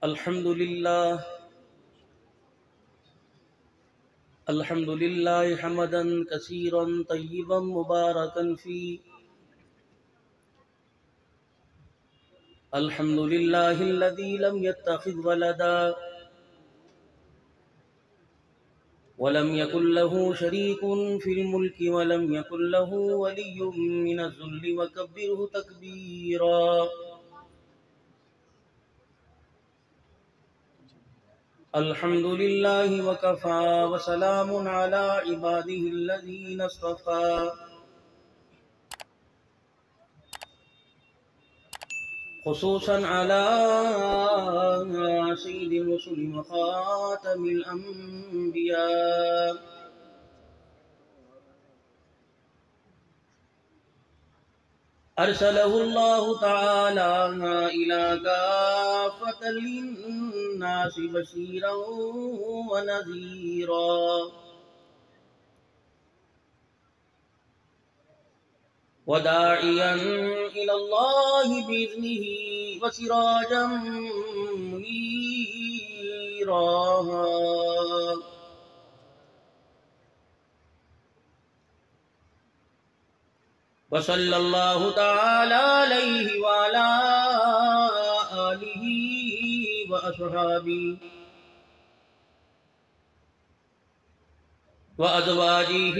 الحمد لله حمدا كثيرا طيبا مباركا فيه. الحمد لله الذي لم يتخذ ولدا ولم يكن له شريك في الملك ولم يكن له ولي من الذل وكبره تكبيرا. الحمد لله وكفى وسلام على عباده الذين اصطفى. خصوصا على سيد الرسل وخاتم الأنبياء أرسله الله تعالى إلى كافة للناس بشيرا ونذيرا وداعيا إلى الله بإذنه وسراجا منيرا. وصلى الله تعالى عليه وعلى آله وأصحابه وأزواجه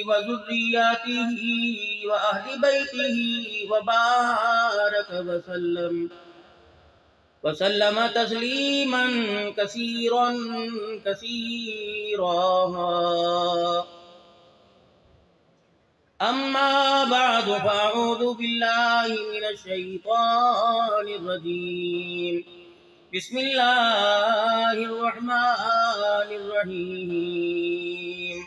وذرياته وأهل بيته وبارك وسلم تسليما كثيرا كثيرا. أما بعد فأعوذ بالله من الشيطان الرجيم. بسم الله الرحمن الرحيم.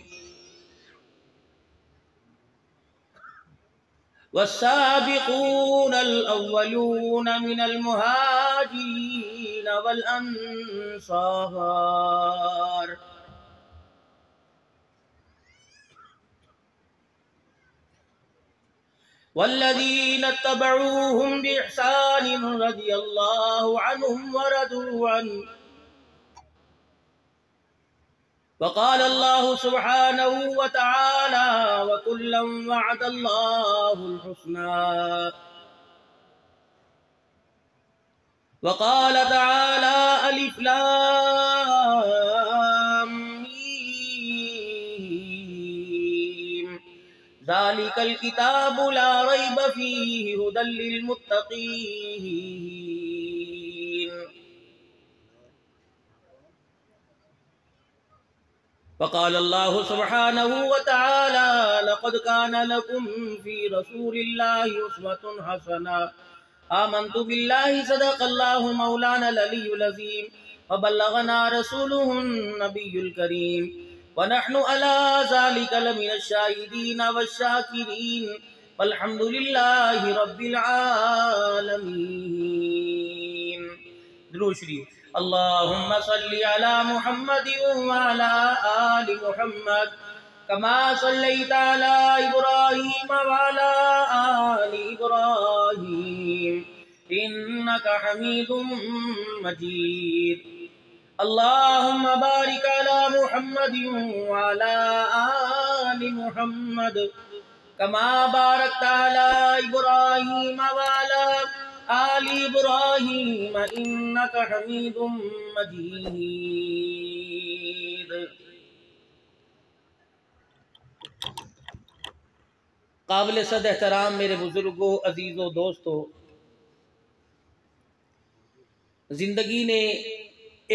والسابقون الأولون من المهاجرين والأنصار والذين اتبعوهم بإحسان رضي الله عنهم ورضوا عنه. وقال الله سبحانه وتعالى وكلا وعد الله الحسنى. وقال تعالى ألف لام ميم ذلك الكتاب لا ريب فيه هدى للمتقين. وقال الله سبحانه وتعالى لقد كان لكم في رسول الله أسوة حسنة. آمنت بالله صدق الله مولانا العلي العظيم وبلغنا رسوله النبي الكريم ونحن على ذلك لمن الشاهدين والشاكرين والحمد لله رب العالمين. درود شریف. اللهم صل على محمد وعلى آل محمد كما صليت على إبراهيم وعلى آل إبراهيم إنك حميد مجيد. اللهم بارك على محمد وعلى آل محمد كما باركت على إبراهيم وعلى آل إبراهيم إنك حميد مجيد. قابل صد احترام میرے بزرگوں، عزیزوں، دوستوں، زندگی نے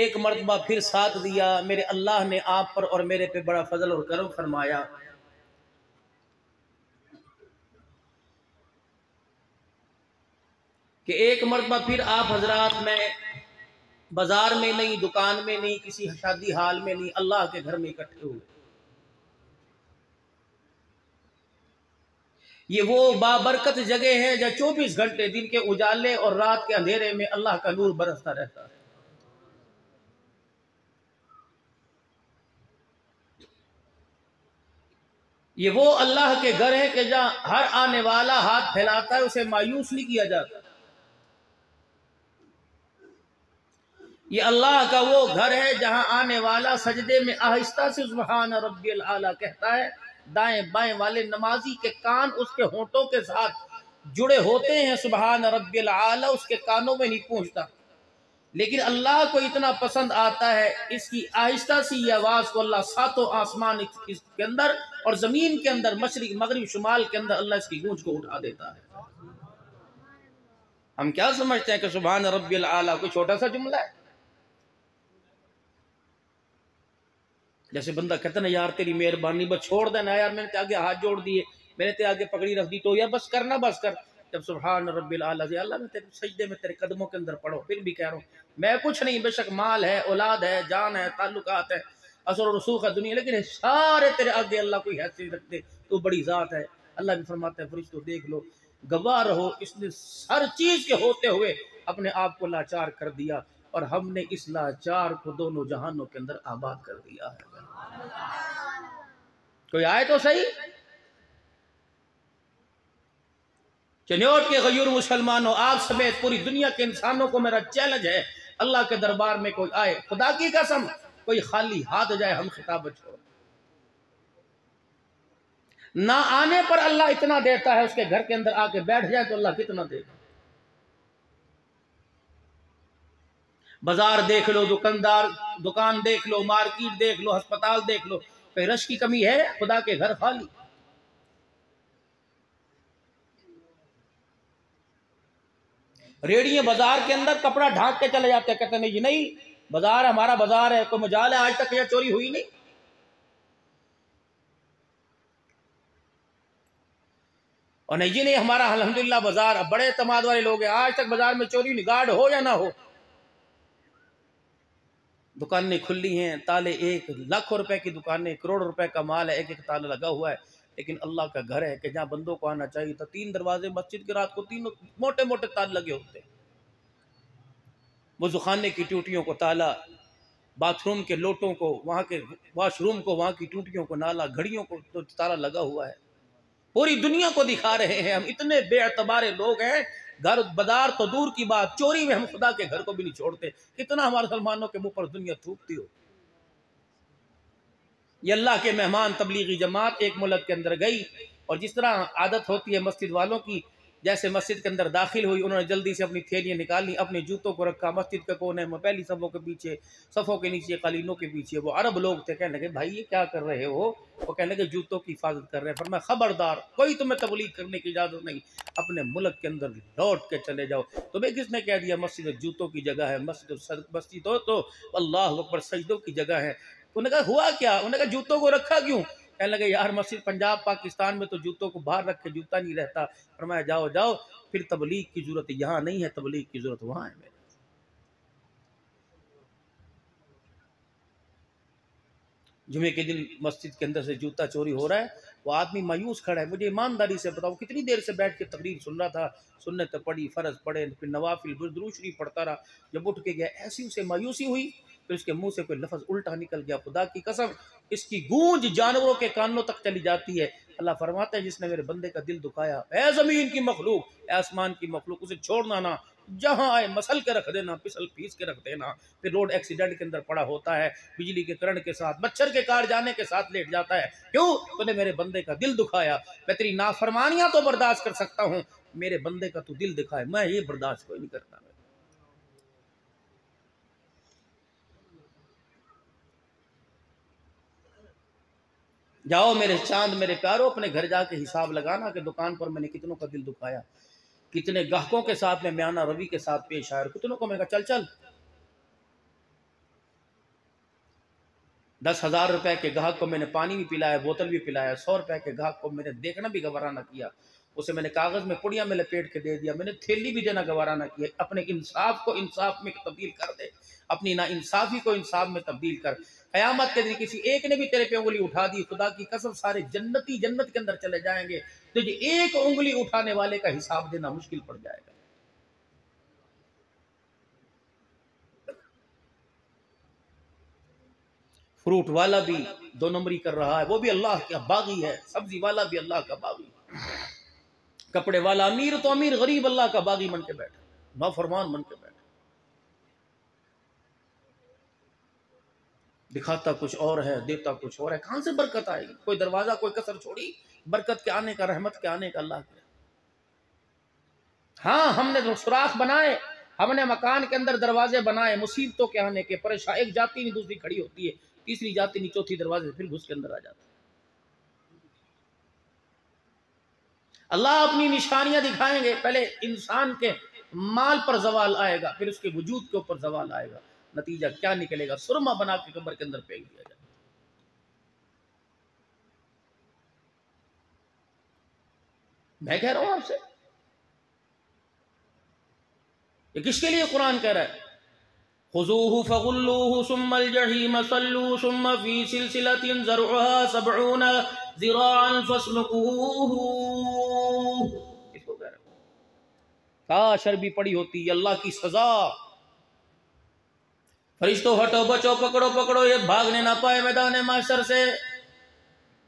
ایک مرتبہ پھر ساتھ دیا. میرے اللہ نے آپ پر اور میرے پہ بڑا فضل اور کرم فرمایا. کہ ایک مرتبہ پھر آپ حضرات میں بازار میں نہیں، دکان میں نہیں، کسی شادی حال میں نہیں، اللہ کے گھر میں اکٹھے ہوئے. یہ وہ بابرکت جگہ ہے جہاں 24 گھنٹے دن کے اجالے اور رات کے اندھیرے میں اللہ کا نور برستا رہتا ہے. یہ وہ اللہ کے گھر ہے کہ جہاں ہر آنے والا ہاتھ پھیلاتا ہے اسے مایوس نہیں کیا جاتا. یہ اللہ کا وہ گھر ہے جہاں آنے والا سجدے میں آہستہ سے سبحان ربی العالی کہتا ہے، دائیں بائیں والے نمازی کے کان اس کے ہونٹوں کے ساتھ جڑے ہوتے ہیں، سبحان ربی العالی اس کے کانوں میں نہیں پہنچتا، لیکن اللہ کو اتنا پسند آتا ہے اس کی آہستہ سی یہ آواز کو اللہ ساتوں آسمان اس کے اندر اور زمین کے اندر، مشرق مغرب شمال کے اندر اللہ اس کی گونج کو اٹھا دیتا ہے۔ ہم کیا سمجھتے ہیں کہ سبحان ربی العالی کوئی چھوٹا سا جملہ ہے؟ جیسے بندہ کہتا نا یار تیری مہربانی بس چھوڑ دینا یار، میں نے تے آگے ہاتھ جوڑ دیے، میں نے تے آگے پگڑی رکھ دی تو یار بس کرنا بس کر۔ جب سبحان ربی العالی اللہ میں تیرے سجدے میں تیرے قدموں کے اندر پڑھو، پھر بھی کہہ رہا ہوں میں کچھ نہیں، بے شک مال ہے، اولاد ہے، جان ہے، تعلقات ہے، اثر و رسوخ ہے دنیا، لیکن سارے تیرے آگے اللہ کوئی حیثیت رکھتے، تو بڑی ذات ہے۔ اللہ بھی فرماتا ہے فرشتوں دیکھ لو، گواہ رہو، اس نے ہر چیز کے ہوتے ہوئے اپنے آپ کو لاچار کر دیا، اور ہم نے اس لاچار کو دونوں جہانوں کے اندر آباد کر دیا ہے۔ کوئی آئے تو صحیح۔ چنیوٹ کے غیور مسلمانوں، آپ سمیت پوری دنیا کے انسانوں کو میرا چیلنج ہے، اللہ کے دربار میں کوئی آئے، خدا کی قسم کوئی خالی ہاتھ جائے، ہم خطاب چھوڑ، نہ آنے پر اللہ اتنا دیتا ہے، اس کے گھر کے اندر آ کے بیٹھ جائے تو اللہ کتنا دے گا۔ بازار دیکھ لو، دکان دیکھ لو، مارکیٹ دیکھ لو، ہسپتال دیکھ لو، کہیں رش کی کمی ہے؟ خدا کے گھر خالی۔ ریڑیاں بازار کے اندر کپڑا ڈھانک کے چلے جاتے ہیں، کہتے ہیں نہیں جی نہیں، بازار ہمارا بازار ہے، کوئی مجال ہے آج تک یہ چوری ہوئی نہیں۔ اور نہیں جی نہیں، ہمارا الحمدللہ بازار، بڑے اعتماد والے لوگ ہیں، آج تک بازار میں چوری نہیں، گارڈ ہو یا نہ ہو، دکانیں کھلی ہیں، تالے 1,00,000 روپے کی دکانیں، کروڑ روپے کا مال ہے، ایک ایک تالا لگا ہوا ہے، لیکن اللہ کا گھر ہے کہ جہاں بندوں کو آنا چاہیے تو 3 دروازے، مسجد کے رات کو 3 موٹے موٹے تالے لگے ہوتے ہیں، وضو خانے کی ٹوٹیوں کو تالا، باتھ روم کے لوٹوں کو، وہاں کے واش روم کو، وہاں کی ٹوٹیوں کو نالا، گھڑیوں کو تو تالا لگا ہوا ہے، پوری دنیا کو دکھا رہے ہیں ہم اتنے بے اعتبار لوگ ہیں، گھر بازار تو دور کی بات، چوری میں ہم خدا کے گھر کو بھی نہیں چھوڑتے، کتنا ہمارے مسلمانوں کے منہ پر دنیا تھوکتی ہو۔ یہ اللہ کے مہمان تبلیغی جماعت ایک ملک کے اندر گئی، اور جس طرح عادت ہوتی ہے مسجد والوں کی، جیسے مسجد کے اندر داخل ہوئی، انہوں نے جلدی سے اپنی تھیلیاں نکالی، اپنے جوتوں کو رکھا مسجد کے کونے میں، پہلی صفوں کے پیچھے، صفوں کے نیچے، قالینوں کے پیچھے۔ وہ عرب لوگ تھے، کہنے لگے بھائی یہ کیا کر رہے ہو؟ وہ کہنے لگے جوتوں کی حفاظت کر رہے ہیں۔ فرمایا خبردار، کوئی تمہیں تبلیغ کرنے کی اجازت نہیں، اپنے ملک کے اندر لوٹ کے چلے جاؤ۔ تمہیں کس نے کہہ دیا مسجد جوتوں کی جگہ ہے؟ مسجد ہو تو اللہ اکبر سجدوں کی جگہ ہے۔ انہوں نے کہا ہوا کیا؟ انہوں نے کہا جوتوں کو رکھا کیوں؟ کہنے لگے یار مسجد پنجاب پاکستان میں تو جوتوں کو باہر رکھ کے جوتا نہیں رہتا۔ فرمایا جاؤ جاؤ، پھر تبلیغ کی ضرورت یہاں نہیں ہے، تبلیغ کی ضرورت وہاں ہے۔ میرے جمعے کے دن مسجد کے اندر سے جوتا چوری ہو رہا ہے، وہ آدمی مایوس کھڑا ہے، مجھے ایمانداری سے بتاؤ کتنی دیر سے بیٹھ کے تقریر سن رہا تھا، سنت پڑھی، فرض پڑھے، پھر نوافل، درود شریف پڑھتا رہا، جب اٹھ کے گیا ایسی اسے مایوسی ہوئی، پھر اس کے منہ سے کوئی لفظ الٹا نکل گیا، خدا کی قسم اس کی گونج جانوروں کے کانوں تک چلی جاتی ہے۔ اللہ فرماتا ہے جس نے میرے بندے کا دل دکھایا، اے زمین کی مخلوق، اے آسمان کی مخلوق، اسے چھوڑنا نہ، جہاں آئے مسل کے رکھ دینا، پسل پیس کے رکھ دینا۔ پھر روڈ ایکسیڈنٹ کے اندر پڑا ہوتا ہے، بجلی کے کرنٹ کے ساتھ، مچھر کے کاٹ جانے کے ساتھ لیٹ جاتا ہے، کیوں؟ تو نے میرے بندے کا دل دکھایا، میں تیری نافرمانیاں تو برداشت کر سکتا ہوں، میرے بندے کا تو دل دکھائے میں یہ برداشت کوئی نہیں کرتا۔ جاؤ میرے چاند میرے پیارو، اپنے گھر جا کے حساب لگانا کہ دکان پر میں نے کتنوں کا دل دکھایا، کتنے گاہکوں کے ساتھ میں میانہ روی کے ساتھ پیش آیا، اور کتنوں کو میں کہا چل چل 10,000 روپے کے گاہک کو میں نے پانی بھی پلایا، بوتل بھی پلایا، 100 روپے کے گاہک کو میں نے دیکھنا بھی گوارا نہ کیا، اسے میں نے کاغذ میں پڑیاں میں لپیٹ کے دے دیا، میں نے تھیلی بھی دینا گوارا نہ کیا۔ اپنے انصاف کو انصاف میں تبدیل کر دے، اپنی نا انصافی کو انصاف میں تبدیل کر، قیامت کے دن کسی ایک نے بھی تیرے پہ انگلی اٹھا دی، خدا کی قسم سارے جنتی جنت کے اندر چلے جائیں گے، تجھے ایک انگلی اٹھانے والے کا حساب دینا مشکل پڑ جائے گا۔ فروٹ والا بھی 2 نمبری کر رہا ہے، وہ بھی اللہ کا باغی ہے، سبزی والا بھی اللہ کا باغی، کپڑے والا امیر تو امیر، غریب اللہ کا باغی بن کے بیٹھا، نافرمان بن کے بیٹھا۔ دکھاتا کچھ اور ہے، دیتا کچھ اور ہے، کہاں سے برکت آئے گی؟ کوئی دروازہ کوئی کسر چھوڑی برکت کے آنے کا، رحمت کے آنے کا اللہ کے؟ ہاں ہم نے سوراخ بنائے، ہم نے مکان کے اندر دروازے بنائے مصیبتوں کے آنے کے، پریشان ایک جاتی نہیں دوسری کھڑی ہوتی ہے، تیسری جاتی نہیں چوتھی دروازے سے پھر گھس کے اندر آ جاتا ہے۔ اللہ اپنی نشانیاں دکھائیں گے، پہلے انسان کے مال پر زوال آئے گا، پھر اس کے وجود کے اوپر زوال آئے گا، نتیجہ کیا نکلے گا؟ سرما بنا کے قبر کے اندر پھینک دیا جائے۔ میں کہہ رہا ہوں آپ سے، یہ کس کے لیے قرآن کہہ رہا ہے؟ خذوه فغلوه ثم الجحیم صلوا ثم في سلسلة ذرعها 70 ذراعا فاسلكوه، اس کو کہہ رہا ہے۔ کاش عربی پڑی ہوتی، اللہ کی سزا، فرشتوں ہٹو بچو پکڑو پکڑو، یہ بھاگنے نہ پائے میدان محشر سے۔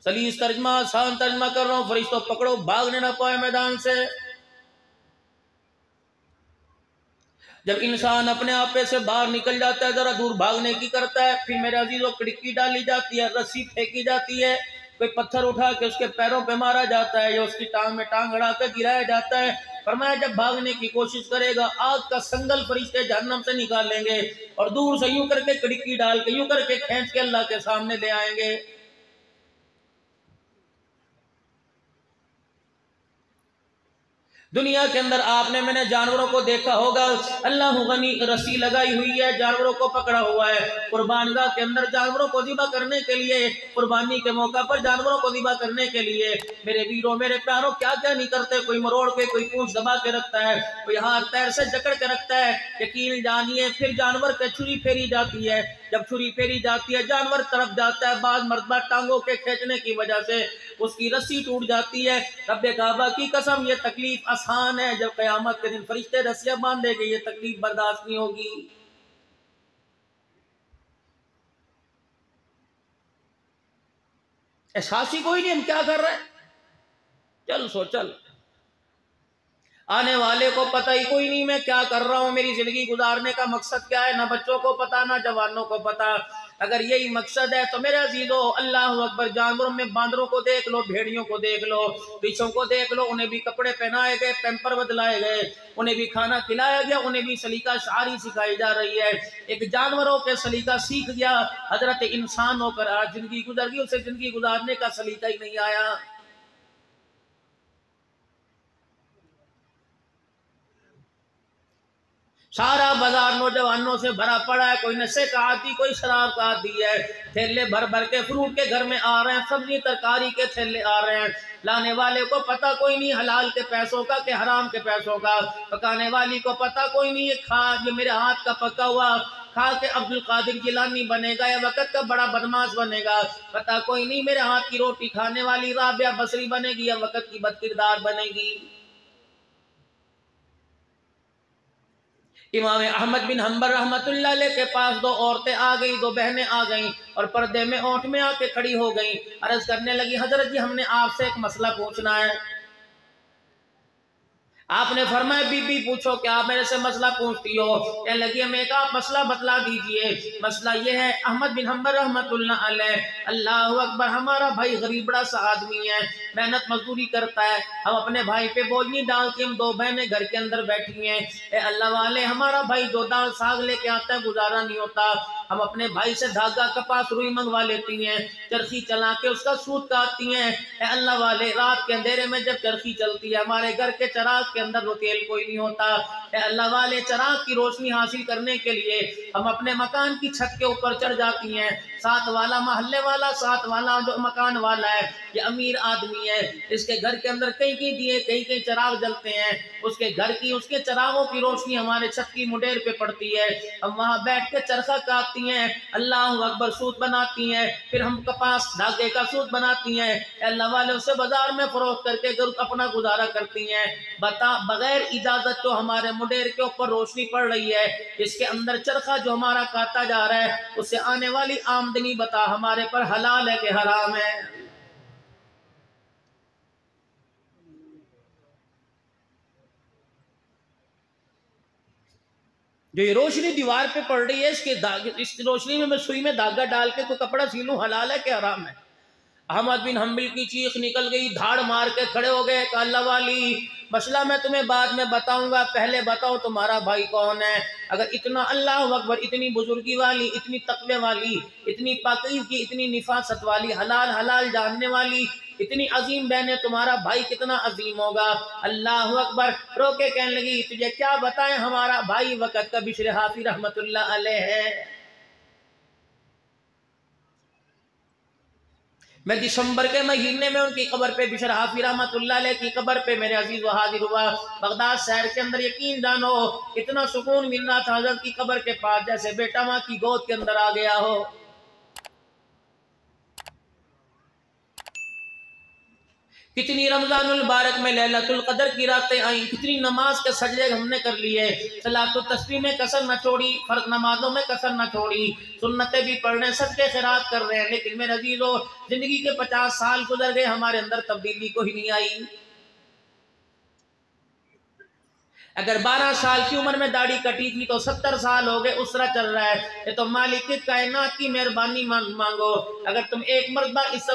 سلیس ترجمہ آسان ترجمہ کر رہا ہوں، فرشتوں پکڑو بھاگنے نہ پائے میدان سے۔ جب انسان اپنے آپے سے باہر نکل جاتا ہے، ذرا دور بھاگنے کی کرتا ہے، پھر میرے عزیزوں کڑکی ڈالی جاتی ہے، رسی پھینکی جاتی ہے، کوئی پتھر اٹھا کے اس کے پیروں پہ مارا جاتا ہے یا اس کی ٹانگ میں ٹانگ اڑا کے گرایا جاتا ہے۔ فرمایا جب بھاگنے کی کوشش کرے گا آگ کا سنگل فرشتے جہنم سے نکال لیں گے اور دور سے یوں کر کے کڑکی ڈال کے یوں کر کے کھینچ کے اللہ کے سامنے لے آئیں گے۔ دنیا کے اندر آپ نے میں نے جانوروں کو دیکھا ہوگا، اللہ غنی رسی لگائی ہوئی ہے، جانوروں کو پکڑا ہوا ہے، قربان گاہ کے اندر جانوروں کو ذبح کرنے کے لیے، قربانی کے موقع پر جانوروں کو ذبح کرنے کے لیے میرے ویروں میرے پیاروں کیا کیا نہیں کرتے، کوئی مروڑ کے، کوئی پونچھ دبا کے رکھتا ہے، کوئی ہاتھ پیر سے جکڑ کے رکھتا ہے، یقین جانیے پھر جانور پہ چھری پھیری جاتی ہے، جب چھری پھیری جاتی ہے جانور طرف جاتا ہے، بعض مرتبہ ٹانگوں کے کھینچنے کی وجہ سے اس کی رسی ٹوٹ جاتی ہے۔ رب کعبہ کی قسم یہ تکلیف آسان ہے، جب قیامت کے دن فرشتے رسیاں باندھے گے یہ تکلیف برداشت نہیں ہوگی۔ احساس ہی کوئی نہیں ہم کیا کر رہے ہیں، چل سو چل، آنے والے کو پتہ ہی کوئی نہیں میں کیا کر رہا ہوں، میری زندگی گزارنے کا مقصد کیا ہے، نہ بچوں کو پتہ نہ جوانوں کو پتہ۔ اگر یہی مقصد ہے تو میرے عزیزو اللہ اکبر، جانوروں میں باندروں کو دیکھ لو، بھیڑیوں کو دیکھ لو، ریچھوں کو دیکھ لو، انہیں بھی کپڑے پہنائے گئے، پیمپر بدلائے گئے، انہیں بھی کھانا کھلایا گیا، انہیں بھی سلیقہ شعاری سکھائی جا رہی ہے۔ ایک جانوروں کے سلیقہ سیکھ گیا، حضرت انسان ہو کر آج زندگی گزر گئی، اسے زندگی گزارنے کا سلیقہ ہی نہیں آیا۔ سارا بازار نوجوانوں سے بھرا پڑا ہے، کوئی نشے کا عادی، کوئی شراب کا عادی ہے، تھیلے بھر بھر کے فروٹ کے گھر میں آ رہے ہیں، سبزی ترکاری کے تھیلے آ رہے ہیں، لانے والے کو پتہ کوئی نہیں حلال کے پیسوں کا کہ حرام کے پیسوں کا، پکانے والی کو پتہ کوئی نہیں یہ کھا یہ میرے ہاتھ کا پکا ہوا کھا کے عبد القادر جیلانی بنے گا یا وقت کا بڑا بدماش بنے گا، پتہ کوئی نہیں میرے ہاتھ کی روٹی کھانے والی رابعہ بصری بنے گی یا وقت کی بد کردار بنے گی۔ امام احمد بن حنبل رحمت اللہ علیہ کے پاس دو عورتیں آ گئیں، دو بہنیں آ گئیں اور پردے میں اونٹ میں آ کے کھڑی ہو گئیں، عرض کرنے لگی حضرت جی ہم نے آپ سے ایک مسئلہ پوچھنا ہے۔ آپ نے فرمایا بی بی پوچھو کیا آپ میرے سے مسئلہ پوچھتی ہو؟ کہنے لگی ہمیں ایک آپ مسئلہ بتلا دیجئے۔ مسئلہ یہ ہے احمد بن حنبل رحمت اللہ علیہ، اللہ اکبر، ہمارا بھائی غریب بڑا سا آدمی ہے، محنت مزدوری کرتا ہے، ہم اپنے بھائی پہ بوجھ نہیں ڈالتے، ہم دو بہنیں گھر کے اندر بیٹھی ہیں، اے اللہ والے ہمارا بھائی دو دال ساگ لے کے آتا ہے گزارا نہیں ہوتا، ہم اپنے بھائی سے دھاگا کپاس روئی منگوا لیتی ہیں، چرخی چلا کے اس کا سود کاٹتی ہیں، اے اللہ والے رات کے اندھیرے میں جب چرخی چلتی ہے ہمارے گھر کے چراغ کے اندر وہ تیل کوئی نہیں ہوتا، اے اللہ والے چراغ کی روشنی حاصل کرنے کے لیے ہم اپنے مکان کی چھت کے اوپر چڑھ جاتی ہیں، ساتھ والا محلے والا ساتھ والا جو مکان والا ہے یہ امیر آدمی ہے، اس کے گھر کے اندر کئی کئی دیے کئی کئی چراغ جلتے ہیں، اس کے گھر کی اس کے چراغوں کی روشنی ہمارے چھت کی مڈیر پہ پڑتی ہے، ہم وہاں بیٹھ کے چرخہ کاٹتی ہیں، اللہ اکبر سوت بناتی ہیں، پھر ہم کپاس دھاگے کا سوت بناتی ہیں، اے اللہ والے اسے بازار میں فروخت کر کے اپنا گزارا کرتی ہیں، بتا بغیر اجازت جو ہمارے مڈیر کے اوپر روشنی پڑ رہی ہے، اس کے اندر چرخہ جو ہمارا کاٹا جا رہا ہے اس سے آنے والی آمدنی بتا ہمارے پر حلال ہے کہ حرام ہے؟ جو یہ روشنی دیوار پہ پڑ رہی ہے اس روشنی میں سوئی میں دھاگا ڈال کے کوئی کپڑا سیلوں، حلال ہے کہ حرام ہے؟ احمد بن حنبل کی چیخ نکل گئی، دھاڑ مار کے کھڑے ہو گئے کہ اللہ والی مسئلہ میں تمہیں بعد میں بتاؤں گا، پہلے بتاؤ تمہارا بھائی کون ہے؟ اگر اتنا اللہ اکبر، اتنی بزرگی والی، اتنی تقوی والی، اتنی پاکیزگی، اتنی نفاست والی، حلال جاننے والی اتنی عظیم بہن ہے، تمہارا بھائی کتنا عظیم ہوگا؟ اللہ اکبر۔ رو کے کہنے لگی تجھے کیا بتائیں، ہمارا بھائی وقت کا بشر حافی رحمت اللہ علیہ ہے۔ میں دسمبر کے مہینے میں ان کی قبر پہ، بشر حافی رحمت اللہ علیہ کی قبر پہ میرے عزیز و حاضر ہوا بغداد شہر کے اندر۔ یقین جانو اتنا سکون مل رہا تھا حضرت کی قبر کے پاس جیسے بیٹا ماں کی گود کے اندر آ گیا ہو۔ کتنی رمضان المبارک میں لیلۃ القدر کی راتیں آئیں، کتنی نماز کے سجدے ہم نے کر لیے، صلاۃ التسبیح میں کسر نہ چھوڑی، فرض نمازوں میں کسر نہ چھوڑی، سنتیں بھی پڑھ رہے ہیں، صدقے خیرات کر رہے ہیں، لیکن میرے عزیزو زندگی کے 50 سال گزر گئے، ہمارے اندر تبدیلی کوئی نہیں آئی۔ اگر 12 سال کی عمر میں داڑھی کٹی تھی تو 70 سال ہو گئے، اسرا چل رہا ہے۔ یہ تو مالک کائنات کی مہربانی مانگو۔ اگر تم ایک مرتبہ اس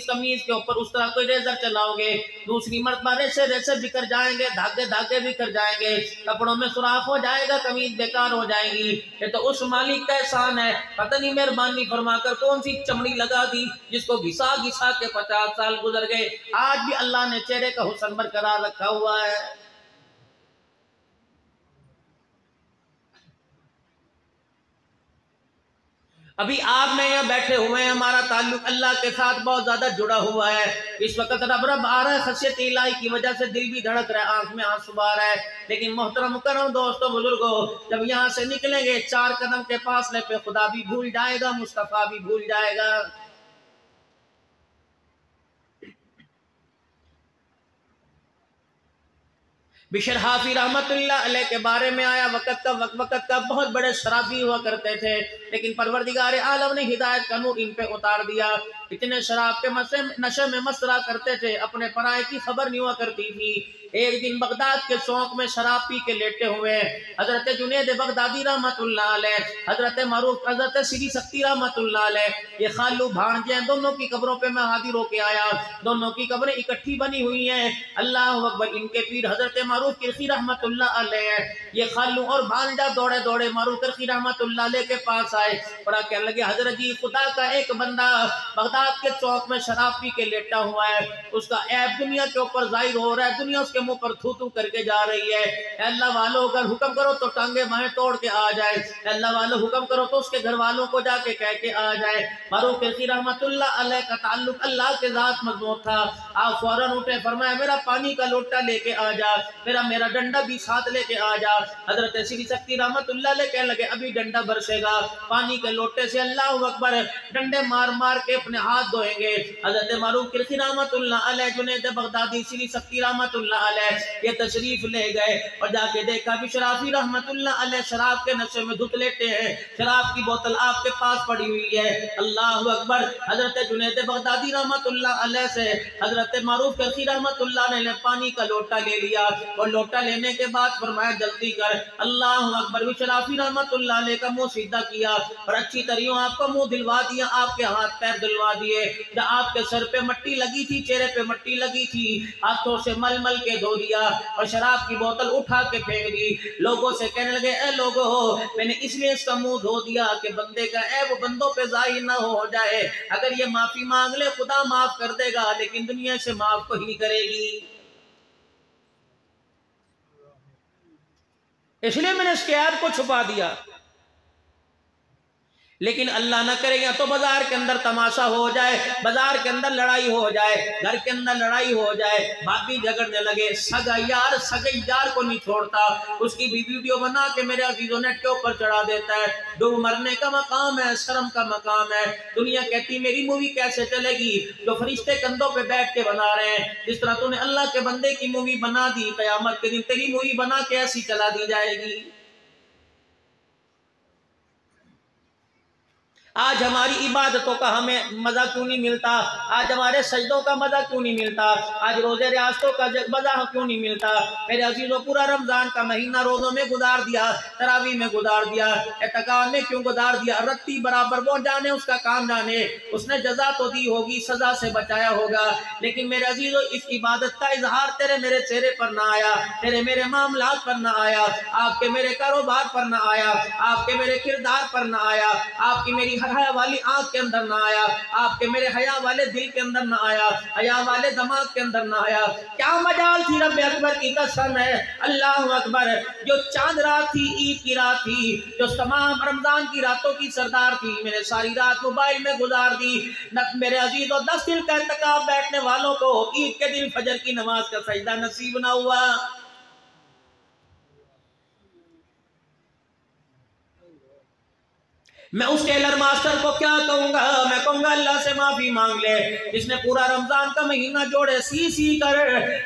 قمیض کے اوپر اس طرح کوئی ریزر چلاؤ گے، دوسری مرتبہ ریسے بکھر جائیں گے، دھاگے بکھر جائیں گے، کپڑوں میں سوراخ ہو جائے گا، قمیض بیکار ہو جائے گی۔ یہ تو اس مالک کا احسان ہے، پتہ نہیں مہربانی فرما کر کون سی چمڑی لگا دی جس کو گھسا کے 50 سال گزر گئے، آج بھی اللہ نے چہرے کا حسن برقرار رکھا ہوا ہے۔ ابھی آپ میں یہاں بیٹھے ہوئے ہیں، ہمارا تعلق اللہ کے ساتھ بہت زیادہ جڑا ہوا ہے۔ اس وقت رب آ رہا ہے، خشیت الہی کی وجہ سے دل بھی دھڑک رہا ہے، آنکھ میں آنسو آ رہا ہے، لیکن محترم مکرم دوستو بزرگو، جب یہاں سے نکلیں گے 4 قدم کے فاصلے پہ خدا بھی بھول جائے گا، مصطفیٰ بھی بھول جائے گا۔ بشر حافی رحمت اللہ علیہ کے بارے میں آیا وقت کا بہت بڑے شرابی ہوا کرتے تھے، لیکن پروردگار عالم نے ہدایت کا نور ان پہ اتار دیا۔ اتنے شراب کے نشے میں مست رہا کرتے تھے، اپنے پرائے کی خبر نہیں ہوا کرتی تھی۔ ایک دن بغداد کے چوک میں شراب پی کے لیٹے ہوئے حضرت جنید بغدادی رحمت اللہ علیہ، حضرت معروف حضرت سری سکتی رحمت اللہ علیہ، یہ خالو بھانجے ہیں، دونوں کی قبروں پہ میں حاضر ہو کے آیا، دونوں کی قبریں اکٹھی بنی ہوئی ہیں۔ اللہ اکبر۔ ان کے پیر حضرت معروف کرخی رحمت اللہ علیہ، یہ خالو اور بھانجا دوڑے معروف کرخی رحمت اللہ علیہ کے پاس آئے، بڑا کہنے لگے حضرت جی خدا کا ایک بندہ بغداد کے چوک میں شراب پی کے لیٹا ہوا ہے، اس کا عیب دنیا کے اوپر ظاہر ہو رہا ہے، دنیا اس کے منہ پر تھو کر کے جا رہی ہے۔ اے اللہ والو اگر حکم کرو تو ٹانگیں بائیں توڑ کے آ جائے، اے اللہ والو حکم کرو تو اس کے گھر والوں کو جا کے کہہ کے آ جائے۔ معروف کرخی رحمت اللہ علیہ کا تعلق اللہ کے ذات مضبوط تھا، آپ فوراً اٹھے، فرمایا میرا پانی کا لوٹا لے کے آ جا، میرا ڈنڈا بھی ساتھ لے کے آ جا۔ حضرت سری سکتی رحمت اللہ علیہ کہنے لگے ابھی ڈنڈا برسے گا، پانی کے لوٹے سے اللہ اکبر ڈنڈے مار کے اپنے ہاتھ دھوئیں گے۔ حضرت معروف کرخی رحمت اللہ علیہ، جنید بغدادی، سری سکتی رحمت اللہ علیہ یہ تشریف لے گئے اور جا کے دیکھا بشر حافی رحمت اللہ علیہ شراب کے نشے میں دھت لیٹے ہیں، شراب کی بوتل آپ کے پاس پڑی ہوئی ہے۔ اللہ اکبر۔ حضرت جنید بغدادی رحمت اللہ علیہ سے حضرت معروف کرخی رحمت اللہ علیہ نے پانی کا لوٹا لے لیا اور لوٹا لینے کے بعد فرمایا جلدی کر، اللہ اکبر۔ بشر حافی رحمت اللہ علیہ کا منہ سیدھا کیا اور اچھی طریقوں آپ کا منہ دلوا دیا، آپ کے ہاتھ پیر دلوا دیے، جہاں آپ کے سر پہ مٹی لگی تھی، چہرے پہ مٹی لگی تھی، ہاتھوں سے مل کے دھو دیا اور شراب کی بوتل اٹھا کے پھینک دی۔ لوگوں سے کہنے لگے اے لوگو، میں نے اس لیے اس کا منہ دھو دیا کہ بندے کا عیب بندوں پہ ظاہر نہ ہو جائے، اگر یہ معافی مانگ لے خدا معاف کر دے گا، لیکن دنیا سے معاف کوئی نہیں کرے گی۔ اس لیے میں نے اس کے عیب کو چھپا دیا، لیکن اللہ نہ کرے گا تو بازار کے اندر تماشا ہو جائے، بازار کے اندر لڑائی ہو جائے، گھر کے اندر لڑائی ہو جائے، بھابی جھگڑنے لگے، سگا یار سگے یار کو نہیں چھوڑتا، اس کی بھی ویڈیو بنا کے میرے عزیزوں نیٹ کے اوپر چڑھا دیتا ہے۔ ڈوب مرنے کا مقام ہے، شرم کا مقام ہے۔ دنیا کہتی میری مووی کیسے چلے گی جو فرشتے کندھوں پہ بیٹھ کے بنا رہے ہیں، جس طرح تو نے اللہ کے بندے کی مووی بنا دی، قیامت کے دن تیری مووی بنا کے ایسی چلا دی جائے گی۔ آج ہماری عبادتوں کا ہمیں مزہ کیوں نہیں ملتا؟ آج ہمارے سجدوں کا مزہ کیوں نہیں ملتا؟ آج روزے ریاستوں کا مزہ کیوں نہیں ملتا؟ میرے عزیزوں، پورا رمضان کا مہینہ روزوں میں گزار دیا، تراویح میں گزار دیا، اعتکاف میں کیوں گزار دیا؟ رتی برابر، وہ جانے اس کا کام جانے، اس نے جزا تو دی ہوگی، سزا سے بچایا ہوگا، لیکن میرے عزیزوں اس عبادت کا اظہار تیرے میرے چہرے پر نہ آیا، تیرے میرے معاملات پر نہ آیا، آپ کے میرے کاروبار پر نہ آیا، آپ کے میرے کردار پر نہ آیا، آپ کی میری حیا والی آنکھ کے اندر نہ آیا، آپ کے میرے حیا والے دل کے اندر نہ آیا، حیا والے دماغ کے اندر نہ آیا۔ کیا مجال تھی رب اکبر کی قسم ہے، اللہ اکبر، جو چاند رات تھی، عید کی رات تھی، جو تمام رمضان کی راتوں کی سردار تھی، میں نے ساری رات موبائل میں گزار دی۔ میرے عزیزوں، 10 دن کا اعتکاف بیٹھنے والوں کو عید کے دن فجر کی نماز کا سجدہ نصیب نہ ہوا۔ میں اس ٹیلر ماسٹر کو کیا کہوں گا؟ میں کہوں گا اللہ سے معافی مانگ لے، جس نے پورا رمضان کا مہینہ جوڑے سی کر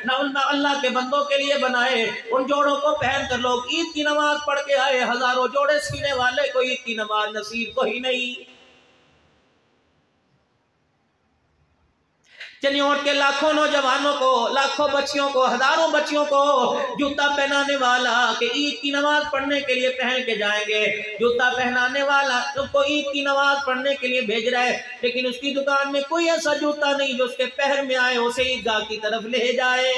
نہ اللہ کے بندوں کے لیے بنائے، ان جوڑوں کو پہن کر لوگ عید کی نماز پڑھ کے آئے، ہزاروں جوڑے سینے والے کو عید کی نماز نصیب کو ہی نہیں۔ چنیوٹ کے لاکھوں نوجوانوں کو، لاکھوں بچیوں کو، ہزاروں بچیوں کو جوتا پہنانے والا کہ عید کی نماز پڑھنے کے لیے پہن کے جائیں گے، جوتا پہنانے والا سب کو عید کی نماز پڑھنے کے لیے بھیج رہا ہے، لیکن اس کی دکان میں کوئی ایسا جوتا نہیں جو اس کے پہر میں آئے اسے عیدگاہ کی طرف لے جائے۔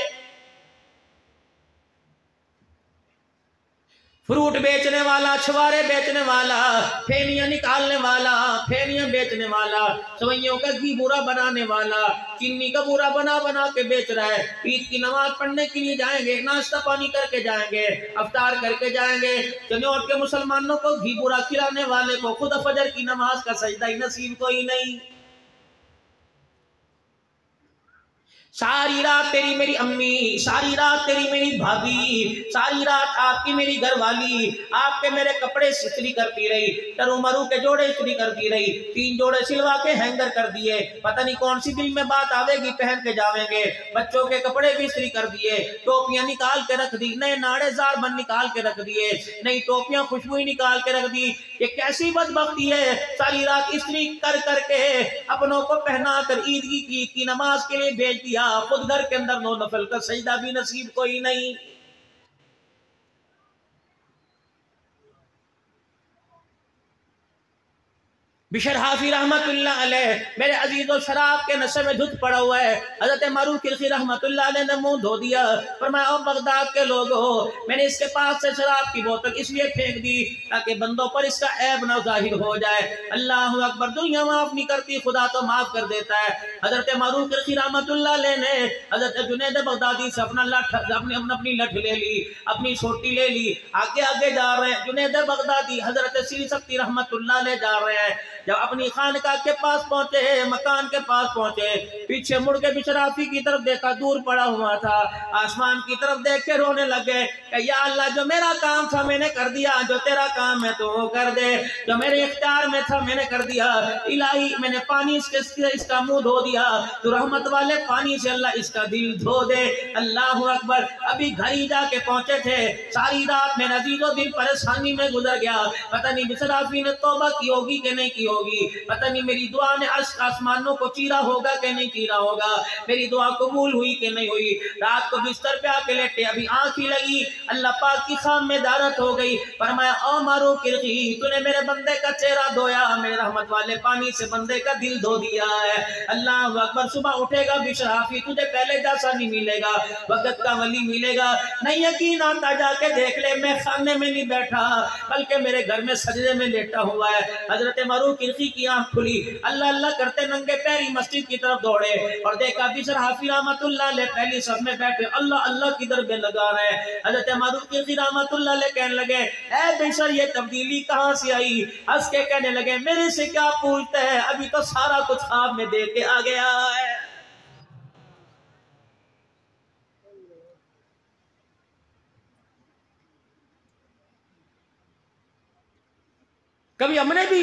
فروٹ بیچنے والا، چھوارے بیچنے والا، پھینیاں نکالنے والا، پھینیاں بیچنے والا، سوئیوں کا گھی بورا بنانے والا، چینی کا بورا بنا کے بیچ رہا ہے۔ عید کی نماز پڑھنے کے لیے جائیں گے، ناشتہ پانی کر کے جائیں گے، افطار کر کے جائیں گے، چنیوٹ کے مسلمانوں کو گھی بورا کھلانے والے کو خود فجر کی نماز کا سجدہ ہی نصیب کوئی نہیں۔ ساری رات تیری میری امی، ساری رات تیری میری بھابھی، ساری رات آپ کی میری گھر والی آپ کے میرے کپڑے استری کرتی رہی، ٹرو مرو کے جوڑے استری کرتی رہی، 3 جوڑے سلوا کے ہینگر کر دیے، پتہ نہیں کون سی دل میں بات آوے گی پہن کے جاویں گے، بچوں کے کپڑے بھی استری کر دیے، ٹوپیاں نکال کے رکھ دی، نئے ناڑے زار بند نکال کے رکھ دیے، نئی ٹوپیاں خوشبوئی نکال کے رکھ دی۔ یہ کیسی بدبختی ہے، ساری رات استری کر کے اپنوں کو پہنا کر عید کی نماز کے لیے بھیج دیا، خود گھر کے اندر 9 نفل کا سجدہ بھی نصیب کوئی نہیں۔ بشر حافی رحمت اللہ علیہ، میرے عزیزو، شراب کے نشے میں دھت پڑا ہوا ہے، حضرت معروف کرخی رحمت اللہ علیہ نے منہ دھو دیا، فرمایا او بغداد کے لوگو، میں نے اس کے پاس سے شراب کی بوتل اس لیے پھینک دی تاکہ بندوں پر اس کا عیب نہ ظاہر ہو جائے۔ اللہ اکبر، دنیا معاف نہیں کرتی، خدا تو معاف کر دیتا ہے۔ حضرت معروف کرخی رحمت اللہ علیہ نے حضرت جنید بغدادی سے اپنی لٹھ لے لی، اپنی سوٹی لے لی، آگے جا رہے ہیں، جنید بغدادی حضرت سری سکتی رحمت اللہ علیہ جا رہے ہیں، جب اپنی خانقاہ کے پاس پہنچے، مکان کے پاس پہنچے، پیچھے مڑ کے بشرافی کی طرف دیکھا، دور پڑا ہوا تھا، آسمان کی طرف دیکھ کے رونے لگے کہ یا اللہ، جو میرا کام تھا میں نے کر دیا، جو تیرا کام ہے تو وہ کر دے، جو میرے اختیار میں تھا میں نے کر دیا، الہی میں نے پانی اس کا منہ دھو دیا، تو رحمت والے پانی سے اللہ اس کا دل دھو دے۔ اللہ اکبر، ابھی گھر ہی جا کے پہنچے تھے، ساری رات میرے عزیزو دل پریشانی میں گزر گیا، پتہ نہیں بشرافی نے توبہ کی ہوگی کہ نہیں کی ہوگی، پتہ نہیں میری دعا نے آسمانوں کو چیرا ہوگا کہ نہیں چیرا ہوگا، میری دعا قبول ہوئی کہ نہیں ہوئی۔ رات کو بستر پہ آ کے لیٹے، ابھی آنکھ ہی لگی، اللہ پاک کی خام میں دارت ہو گئی، فرمایا او معروف کرخی، تو نے میرے بندے کا چہرہ دھویا، میرے رحمت والے پانی سے بندے کا دل دھو دیا ہے۔ اللہ اکبر، صبح اٹھے گا بشرافی، تجھے پہلے جیسا نہیں ملے گا، وقت کا ولی ملے گا، نہیں یقین آتا جا کے دیکھ لے، میں خانے میں نہیں بیٹھا بلکہ میرے گھر میں سجدے میں لیٹا ہوا ہے۔ حضرت معروف کرخی کی آنکھ کھلی، اللہ اللہ کرتے ننگے پیری مسجد کی طرف دوڑے اور دیکھا بشر حافی رحمت اللہ علیہ پہلی صف میں بیٹھے اللہ اللہ کی دربے لگا رہے ہیں۔ حضرت معروف کرخی رحمت اللہ علیہ کہنے لگے اے بشر، یہ تبدیلی کہاں سے آئی؟ ہنس کے کہنے لگے میرے سے کیا پوچھتے ہیں، ابھی تو سارا کچھ خواب میں دیکھ کے آ گیا ہے۔ کبھی ہم نے بھی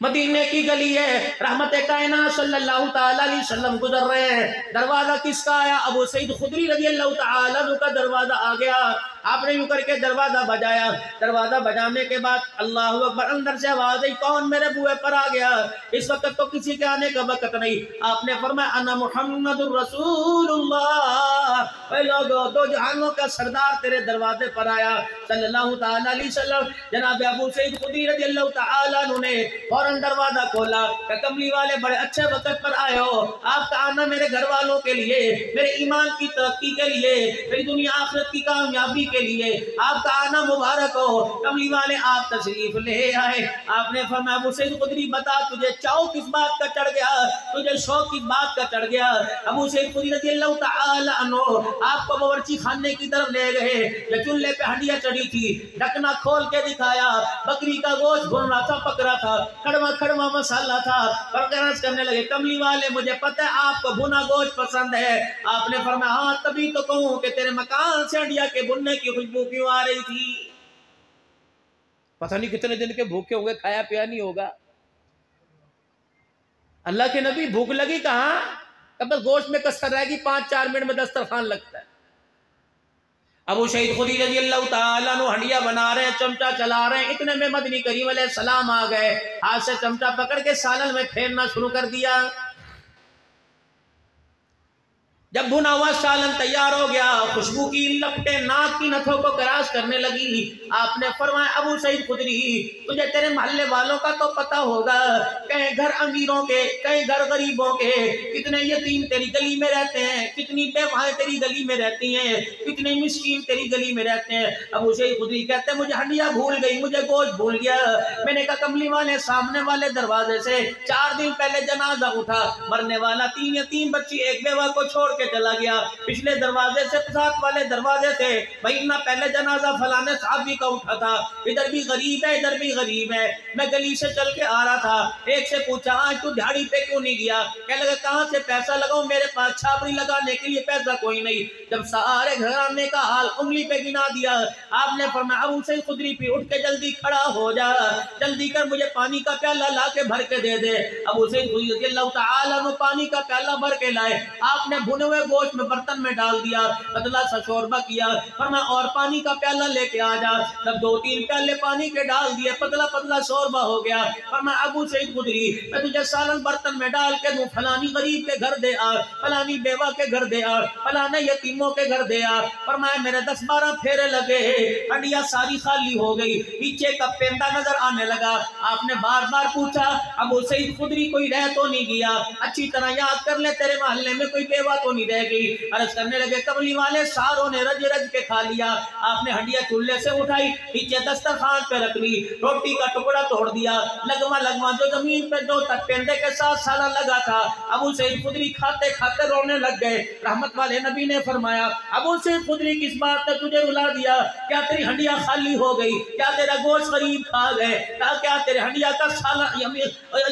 مدینے کی گلی ہے، رحمت کائنات صلی اللہ تعالی علیہ وسلم گزر رہے ہیں، دروازہ کس کا آیا؟ ابو سعید خدری رضی اللہ تعالی عنہ کا دروازہ آ گیا۔ آپ نے یوں کر کے دروازہ بجایا، دروازہ بجانے کے بعد اللہ اکبر، اندر سے آواز آئی، کون میرے بوئے پر آ گیا؟ اس وقت تو کسی کے آنے کا وقت نہیں۔ آپ نے فرمایا انا محمد الرسول اللہ، اے لوگو دو جہانوں کا سردار تیرے دروازے پر آیا صلی اللہ تعالی علیہ وسلم۔ جناب ابو سعید خدری رضی اللہ تعالی عنہ نے فوراً دروازہ کھولا کہ کملی والے بڑے اچھے وقت پر آئے ہو، آپ کا آنا میرے گھر والوں کے لیے، میرے ایمان کی ترقی کے لیے، میری دنیا آخرت کی کامیابی کے لیے آپ کا آنا مبارک ہو، کملی والے آپ تشریف لے آئے۔ آپ نے فرمایا ابو سعید خدری بتا تجھے چاؤ کس بات کا چڑھ گیا، تجھے شوق کس بات کا چڑھ گیا؟ ابو سعید خدری رضی اللہ تعالی عنہ آپ کو باورچی خانے کی طرف لے گئے، جو چولہے پہ ہنڈیاں چڑھی تھی، ڈھکنا کھول کے دکھایا، بکری کا گوشت بھن رہا تھا، پک رہا تھا، کڑوا کڑوا مسالہ تھا، اور عرض کرنے لگے کملی والے مجھے پتہ ہے آپ کو بھنا گوشت پسند ہے۔ آپ نے فرمایا ہاں تبھی تو کہوں کہ تیرے مکان سے ہنڈیا کے بھننے کی خوشبو کیوں آ رہی تھی؟ پتہ نہیں کتنے دن کے بھوکے ہوں گے، کھایا پیا نہیں ہوگا۔ اللہ کے نبی بھوک لگی کہاں؟ اب بس گوشت میں کسر رہے گی، 5-4 منٹ میں دسترخوان لگتا ہے۔ ابو سعید خدری رضی اللہ تعالیٰ عنہ ہنڈیا بنا رہے ہیں، چمچہ چلا رہے ہیں، اتنے میں مدنی کریم علیہ السلام آ گئے، ہاتھ سے چمچہ پکڑ کے سالن میں پھیرنا شروع کر دیا۔ جب بھنا ہوا سالن تیار ہو گیا، خوشبو کی لپٹیں ناک کی نتھوں کو کراس کرنے لگی۔ آپ نے فرمایا ابو سعید خدری تجھے تیرے محلے والوں کا تو پتہ ہوگا، کہیں گھر امیروں کے، کہیں گھر غریبوں کے، کتنے یتیم تیری گلی میں رہتے ہیں، کتنی بیوائیں تیری گلی میں رہتی ہیں، کتنے مسکین تیری گلی میں رہتے ہیں۔ ابو سعید خدری کہتے ہیں مجھے ہنڈیا بھول گئی، مجھے گوشت بھول گیا۔ میں نے کہا کملی والے سامنے والے دروازے سے 4 دن پہلے جنازہ اٹھا، مرنے والا 3 یتیم بچی ایک بیوہ کو چھوڑ کے چلا گیا، پچھلے دروازے سے ساتھ والے دروازے سے مہینہ پہلے جنازہ فلانے صحابی کا اٹھا تھا، ادھر بھی غریب ہے ادھر بھی غریب ہے۔ میں گلی سے چل کے آ رہا تھا، ایک سے پوچھا آج تو دھاڑی پہ کیوں نہیں گیا؟ کہنے لگا کہاں سے پیسہ لگاؤں، میرے پاس چھاپڑی لگانے کے لیے پیسہ کوئی نہیں۔ جب سارے گھرانے کا حال انگلی پہ گنا دیا، آپ نے فرمایا ابو سعید خدری پہ اٹھ کے جلدی کھڑا ہو جا، جلدی کر مجھے پانی کا پیالہ لا کے بھر کے دے دے۔ ابو سعید خدری رضی اللہ تعالیٰ عنہ پانی کا پیالہ بھر کے لائے، آپ نے بھنے ہوئے گوشت میں برتن میں ڈال دیا، پتلا سا شوربہ کیا، فرمایا اور پانی کا پیالہ لے کے آ جا۔ جب 2-3 پیالے پانی کے ڈال دیے، پتلا پتلا شوربہ ہو گیا۔ فرمایا ابو سعید خدری میں تجھے سالن برتن میں ڈال کے دوں، فلانی غریب کے گھر دے آ، فلانی بیوہ کے گھر دے آ، فلانے یتیموں کے گھر دے آ۔ فرمایا میرے 10-12 پھیرے لگے، ہنڈیا ساری خالی ہو گئی، پیچھے کا پیندا نظر آنے لگا۔ آپ نے بار بار پوچھا ابو سعید خدری کوئی رہ تو نہیں گیا؟ اچھی طرح یاد کر لے تیرے محلے میں کوئی بیوہ تو نہیں رہ گئی؟ عرض کرنے لگے کملی والے ساروں نے رج رج کے کھا لیا۔ آپ نے ہنڈیا چولہے سے اٹھائی، پیچھے دسترخوان پہ رکھ لی، روٹی کا ٹکڑا توڑ دیا، لگما لگما جو زمین پہ جو تک پیندے کے ساتھ سالن لگا تھا، ابو سعید خدری کھاتے کھاتے رونے لگ گئے۔ رحمت والے نبی نے فرمایا ابو سعید خدری کس بات نے تجھے رلا دیا؟ کیا تیری ہنڈیا خالی ہو گئی؟ کیا تیرا گوشت غریب کھا گئے؟ کیا تیرے ہنڈیا کا سالن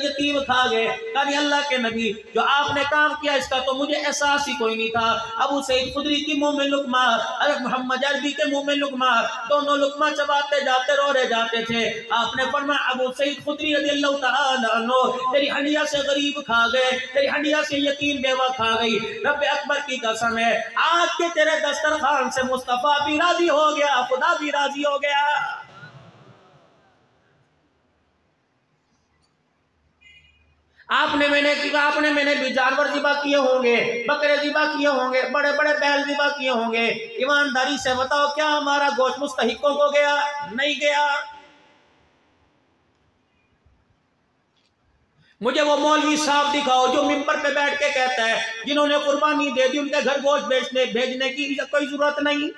یتیم کھا گئے؟ کہا اللہ کے نبی جو آپ نے کام کیا اس کا تو مجھے احساس ہی کوئی نہیں تھا۔ ابو سعید خدری کی منہ میں لقمہ، حضرت محمد عربی کے منہ میں لقمہ، دونوں لقمہ چباتے جاتے رو رہے جاتے تھے۔ آپ نے فرمایا ابو سعید خدری رضی اللہ تعالی عنہ تیری ہنڈیا سے غریب کھا گئے، تیری ہنڈیا سے یتیم بیوہ کھا گئی، رب اکبر کی قسم ہے آج کے تیرے دسترخوان سے مصطفیٰ بھی راضی ہو گیا، خدا بھی راضی ہو گیا۔ آپ نے میں نے بھی جانور ذبح کیے ہوں گے، بکرے ذبح کیے ہوں گے، بڑے بڑے بیل ذبح کیے ہوں گے، ایمانداری سے بتاؤ کیا ہمارا گوشت مستحقوں کو گیا؟ نہیں گیا۔ مجھے وہ مولوی صاحب دکھاؤ جو ممبر پہ بیٹھ کے کہتا ہے جنہوں نے قربانی دے دی ان کے گھر گوشت بھیجنے کی کوئی ضرورت نہیں۔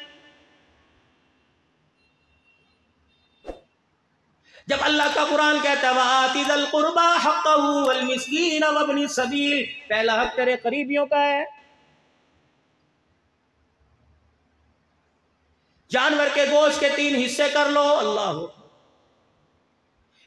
جب اللہ کا قرآن کہتا ہے وَآتِ ذَا الْقُرْبَى حَقَّهُ وَالْمِسْكِينَ وَابْنِ السَّبِيلِ، پہلا حق تیرے قریبیوں کا ہے۔ جانور کے گوشت کے 3 حصے کر لو، اللہ،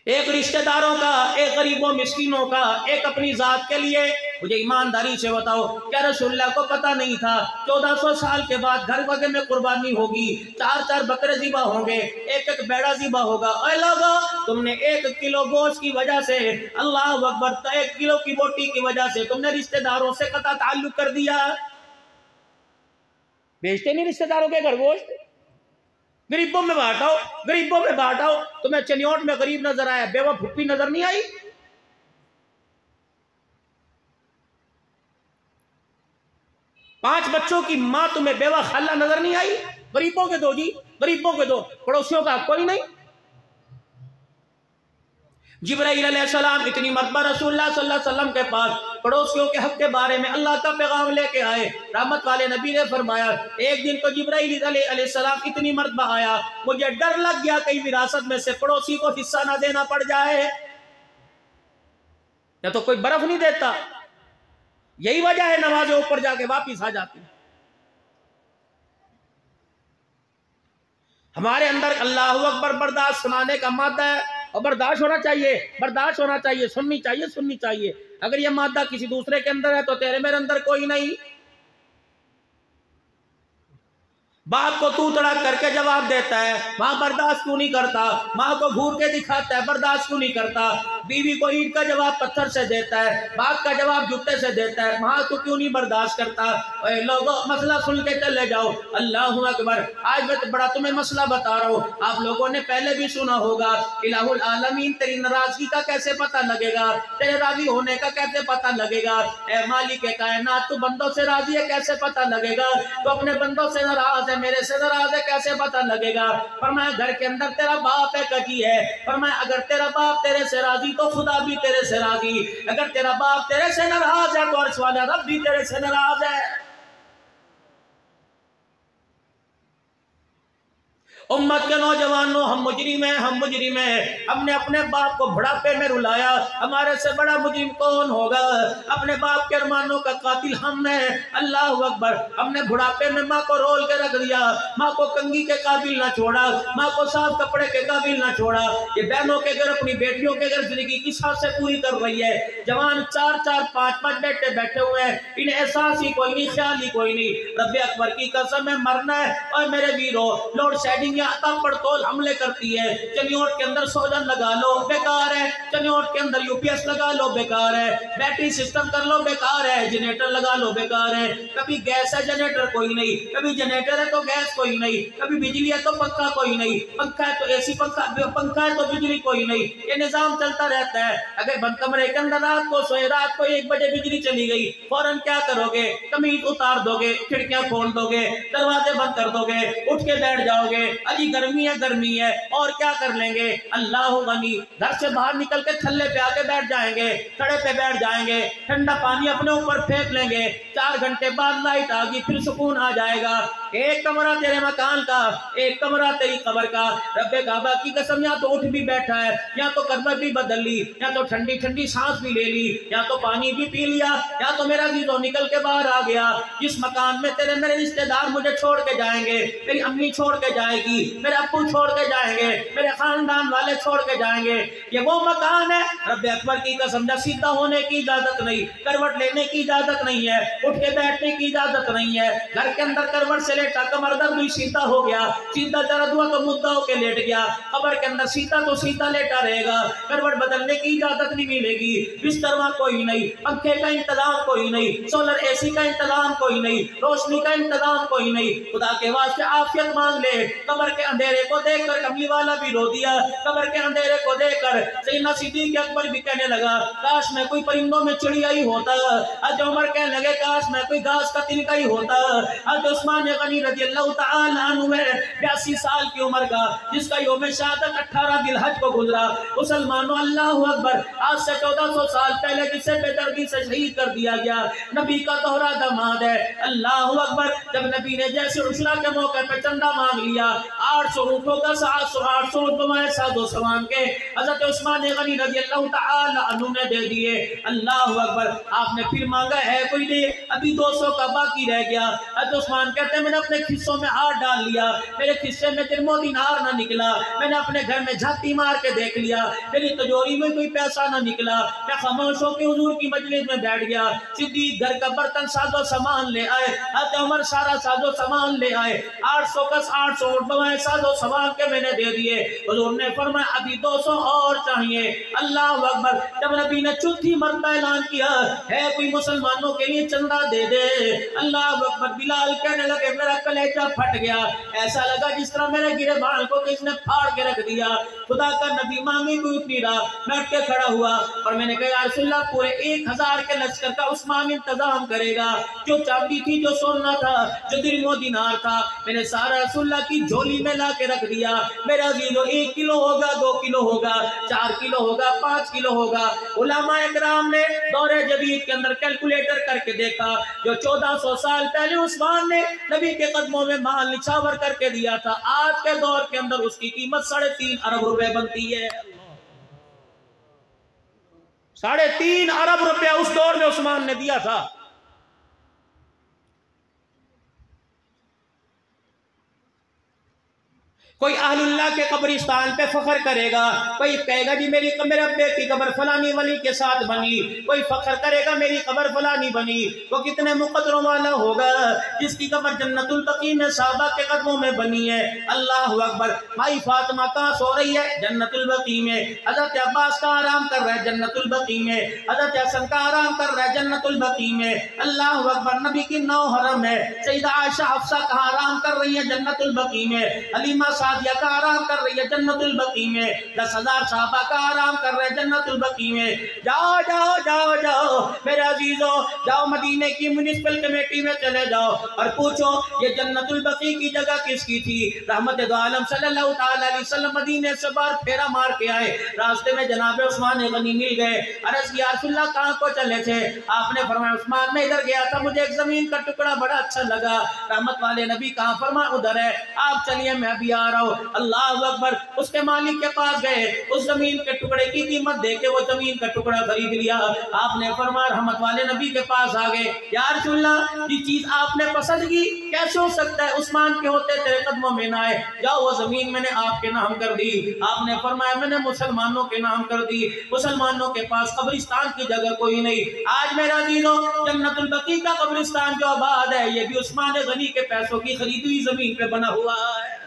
ایک رشتہ داروں کا، ایک غریبوں مسکینوں کا، ایک اپنی ذات کے لیے، مجھے ایمانداری سے بتاؤ کیا رسول اللہ کو پتہ نہیں تھا 1400 سال کے بعد گھر وغیرہ میں قربانی ہوگی، 4 بکرے ذبح ہوں گے، 1 بیڑا ذبح ہوگا؟ اے لوگو تم نے 1 کلو گوشت کی وجہ سے، اللہ اکبر، 1 کلو کی بوٹی کی وجہ سے تم نے رشتہ داروں سے قطع تعلق کر دیا۔ بیچتے نہیں رشتہ داروں کے گھر گوشت، غریبوں میں بانٹاؤ، غریبوں میں بانٹاؤ۔ تمہیں چنیوٹ میں غریب نظر آیا، بیوہ پھپھی نظر نہیں آئی؟ 5 بچوں کی ماں تمہیں بیوہ خالہ نظر نہیں آئی؟ غریبوں کے دو جی، غریبوں کے دو، پڑوسیوں کا کوئی نہیں۔ جبرائیل علیہ السلام اتنی مرتبہ رسول اللہ صلی اللہ علیہ وسلم کے پاس پڑوسیوں کے حق کے بارے میں اللہ کا پیغام لے کے آئے، رحمت والے نبی نے فرمایا ایک دن تو جبرائیل علیہ السلام اتنی مرتبہ آیا، مجھے ڈر لگ گیا کہیں وراثت میں سے پڑوسی کو حصہ نہ دینا پڑ جائے، یا تو کوئی برف نہیں دیتا۔ یہی وجہ ہے نماز اوپر جا کے واپس آ جاتی۔ ہمارے اندر اللہ اکبر برداشت سنانے کا مادہ ہے، اور برداشت ہونا چاہیے، برداشت ہونا چاہیے، سننی چاہیے، سننی چاہیے۔ اگر یہ مادہ کسی دوسرے کے اندر ہے تو تیرے میرے اندر کوئی نہیں۔ باپ کو تو تڑک کر کے جواب دیتا ہے، ماں برداشت کیوں نہیں کرتا؟ ماں کو گھور کے دکھاتا ہے، برداشت کیوں نہیں کرتا؟ بیوی کو اینٹ کا جواب پتھر سے دیتا ہے، باپ کا جواب جوتے سے دیتا ہے، ماں تو کیوں نہیں برداشت کرتا؟ اے لوگوں مسئلہ سن کے چلے جاؤ، اللہ اکبر۔ آج میں بڑا تمہیں مسئلہ بتا رہا ہوں، آپ لوگوں نے پہلے بھی سنا ہوگا، الہ العالمین تیری ناراضگی کا کیسے پتہ لگے گا؟ تیرے راضی ہونے کا کیسے پتہ لگے گا؟ اے مالک کائنات تو بندوں سے راضی ہے کیسے پتہ لگے گا؟ تو اپنے بندوں سے ناراض ہے، میرے سے ناراض ہے کیسے پتہ لگے گا؟ فرمایا گھر کے اندر تیرا باپ ہے کجی ہے، فرمایا اگر تیرا باپ تیرے سے راضی تو خدا بھی تیرے سے راضی، اگر تیرا باپ تیرے سے ناراض ہے تو عرش والا رب بھی تیرے سے ناراض ہے۔ امت کے نوجوانوں ہم مجرم ہیں، ہم مجرم ہیں، ہم نے اپنے باپ کو بڑھاپے میں رلایا، ہمارے سے بڑا مجرم کون ہوگا؟ اپنے باپ کے ارمانوں کا قاتل ہم نے، اللہ اکبر۔ ہم نے بڑھاپے میں ماں کو رول کے رکھ دیا، ماں کو کنگھی کے قابل نہ چھوڑا، ماں کو صاف کپڑے کے قابل نہ چھوڑا۔ یہ بہنوں کے گھر اپنی بیٹیوں کے گھر زندگی کس حد سے پوری کر رہی ہے؟ جوان 4 5 بیٹے بیٹھے ہوئے ہیں، انہیں احساس ہی کوئی نہیں، خیال ہی کوئی نہیں۔ رب اکبر کی قسم ہے مرنا ہے۔ اور میرے ویرو لوڈ شیڈنگ عطا پڑتول حملے کرتی ہے، چنیوٹ کے اندر سوجن لگا لو بیکار ہے، چنیوٹ کے اندر یو پی ایس لگا لو بیکار ہے، بیٹری سسٹم کر لو بیکار ہے، جنریٹر لگا لو بیکار ہے۔ کبھی گیس ہے جنریٹر کوئی نہیں، کبھی جنریٹر ہے تو گیس کوئی نہیں، کبھی بجلی ہے تو پنکھا کوئی نہیں، پنکھا ہے تو اے سی، پنکھا ہے تو بجلی کوئی نہیں، یہ نظام چلتا رہتا ہے۔ اگر بند کمرے کے اندر رات کو سوئے، رات کو 1 بجے بجلی چلی گئی، فوراً کیا کرو گے؟ قمیض اتار دو گے، کھڑکیاں کھول دو گے، دروازے بند کر دو گے، اٹھ کے بیٹھ جاؤ گے، علی گرمی ہے گرمی ہے، اور کیا کر لیں گے؟ اللہ غنی، گھر سے باہر نکل کے تھلے پہ آ کے بیٹھ جائیں گے، کھڑے پہ بیٹھ جائیں گے، ٹھنڈا پانی اپنے اوپر پھینک لیں گے، 4 گھنٹے بعد لائٹ آ گئی، پھر سکون آ جائے گا۔ ایک کمرہ تیرے مکان کا، ایک کمرہ تیری قبر کا۔ رب کعبہ کی قسم یا تو اٹھ بھی بیٹھا ہے، یا تو قبر بھی بدل لی، یا تو ٹھنڈی ٹھنڈی سانس بھی لے لی، یا تو پانی بھی پی لیا، یا تو میرا عزیزو نکل کے باہر آ گیا۔ جس مکان میں تیرے میرے رشتہ دار مجھے چھوڑ کے جائیں گے، میری امی چھوڑ کے جائے گی، میرے ابو چھوڑ کے جائیں گے، میرے خاندان والے چھوڑ کے جائیں گے، یہ وہ مکان ہے رب اکبر کی قسم جب سیدھا ہونے کی اجازت نہیں، کروٹ لینے کی اجازت نہیں ہے، اٹھ کے بیٹھنے کی اجازت نہیں ہے۔ گھر کے اندر کروٹ سے لیٹا کمر درد بھی سیدھا ہو گیا، سیدھا درد ہوا تو مدعا ہو کے لیٹ گیا، قبر کے اندر سیدھا تو سیدھا لیٹا رہے گا، کروٹ بدلنے کی اجازت نہیں ملے گی، بستر وہاں کوئی نہیں، پنکھے کا انتظام کوئی نہیں، سولر اے سی کا انتظام کوئی نہیں، روشنی کا انتظام کوئی نہیں۔ خدا کے واسطے عافیت مانگ لے۔ قبر کے اندھیرے کو دیکھ کر کملی والا بھی رو دیا، قبر کے اندھیرے کو دیکھ کر سیدنا صدیق اکبر بھی کہنے لگا کاش میں کوئی پرندوں میں چڑیا ہی ہوتا، حضرت عمر کہنے لگے کاش میں کوئی گھاس کا تنکا ہی ہوتا، حضرت عثمان غنی رضی اللہ تعالی عنہ 82 سال کی عمر کا، جس کا یوم شہادت 18 ذی الحج کو گزرا۔ مسلمانوں اللہ اکبر، آج سے 1400 سال پہلے جسے بے دردی سے شہید کر دیا گیا، نبی کا دوہرا داماد ہے، اللہ اکبر۔ جب نبی نے جیسے عشرہ کے موقع پہ چندہ مانگ لیا، 800 اونٹوں کا 800 اونٹوں ساز و سامان کے حضرت عثمان غنی رضی اللہ تعالی عنہ نے دے دیے، اللہ اکبر۔ آپ نے پھر مانگا ہے کوئی دے، ابھی 200 کا باقی رہ گیا، حضرت عثمان کہتے ہیں میں نے اپنے خصوں میں ہاتھ ڈال لیا، میرے خصے میں درم و دینار نہ نکلا، میں نے اپنے گھر میں جھاتی مار کے دیکھ لیا، میری تجوری میں کوئی پیسہ نہ نکلا، میں خاموش ہو کے حضور کی مجلس میں بیٹھ گیا۔ صدیق گھر کا برتن ساز و سامان لے آئے، حضرت عمر سارا ساز و سامان لے آئے، 800 کس 800 اونٹ بوائے ساز و سامان کے میں نے دے دیے۔ حضور نے فرمایا ابھی 200 اور چاہیے۔ اللہ اکبر۔ جب نبی نے چوتھی مرتبہ اعلان کیا ہے کوئی مسلمانوں کے لیے چندہ دے دے، اللہ اکبر، بلال کہنے لگے میرا کلیجہ پھٹ گیا، ایسا لگا جس طرح میرے گرے بال کو کس نے پھاڑ کے رکھ دیا۔ خدا کا نبی مانگی کوئی اٹھ نہیں رہا، میں اٹھ کے کھڑا ہوا اور میں نے کہا یا رسول اللہ پورے 1000 کے لشکر کا عثمان انتظام کرے گا، جو چاندی تھی، جو سونا تھا، جو درم و دینار تھا، میں نے سارا رسول اللہ کی جھولی میں لا کے رکھ دیا۔ میرا عزیزو 1 کلو ہوگا، 2 کلو ہوگا، 4 کلو ہوگا، 5 کلو ہوگا۔ علماء اکرام نے دور جدید کے اندر کیلکولیٹر کر کے دیکھا، جو 1400 سال پہلے عثمان نے نبی کے قدموں میں مال نچھاور کر کے دیا تھا، آج کے دور کے اندر اس کی قیمت 3.5 ارب روپے بنتی ہے۔ 3.5 ارب روپے اس دور میں عثمان نے دیا تھا۔ کوئی اہل اللہ کے قبرستان پہ فخر کرے گا، کوئی کہے گا جی میرے ابے کی قبر فلانی ولی کے ساتھ بنی، کوئی فخر کرے گا میری قبر فلانی بنی۔ وہ کتنے مقدروں والا ہوگا جس کی قبر جنت البقیع میں صحابہ کے قدموں میں بنی ہے۔ اللہ اکبر۔ مائی فاطمہ کہاں سو رہی ہے؟ جنت البقیع میں۔ حضرت عباس کا آرام کر رہا ہے جنت البقیع میں۔ حضرت حسن کا آرام کر رہا ہے جنت البقیع میں۔ اللہ اکبر۔ نبی کی 9 حرم ہے، سیدہ عائشہ حفصہ کہاں آرام کر رہی ہے؟ جنت البقیع میں۔ حلیمہ سعدیہ کا آرام کر رہی ہے جنت البقیع میں۔ 10,000 صحابہ کا آرام کر رہے ہیں جنت البقیع میں۔ جاؤ جاؤ جاؤ جاؤ میرے عزیزو، جاؤ مدینے کی میونسپل کمیٹی میں چلے جاؤ اور پوچھو یہ جنت البقیع کی جگہ کس کی تھی؟ رحمت دو عالم صلی اللہ تعالی علیہ وسلم مدینے سے باہر پھیرا مار کے آئے، راستے میں جناب عثمان غنی مل گئے۔ عرض کیا رسول اللہ کہاں کو چلے تھے؟ آپ نے فرمایا عثمان میں ادھر گیا تھا، مجھے ایک زمین کا ٹکڑا بڑا اچھا لگا۔ رحمت والے نبی کہاں؟ فرمایا ادھر ہے، آپ چلیے میں ابھی آ رہا ہوں۔ اللہ اکبر۔ اس کے مالک کے پاس گئے، اس زمین کے ٹکڑے کی قیمت دے کے وہ زمین کا ٹکڑا خرید لیا۔ آپ نے فرمایا رحمت والے نبی کے پاس آ گئے، یا رسول اللہ یہ چیز آپ نے پسند کی، کیسے ہو سکتا ہے عثمان کے ہوتے تیرے قدموں میں نہ آئے؟ جاؤ وہ زمین میں نے آپ کے نام کر دی۔ آپ نے فرمایا میں نے مسلمانوں کے نام کر دی، مسلمانوں کے پاس قبرستان کی جگہ کوئی نہیں۔ آج میرا عزیزو جنت البقیع کا قبرستان جو آباد ہے یہ بھی عثمان غنی کے پیسوں کی خریدی ہوئی زمین پہ بنا ہوا ہے۔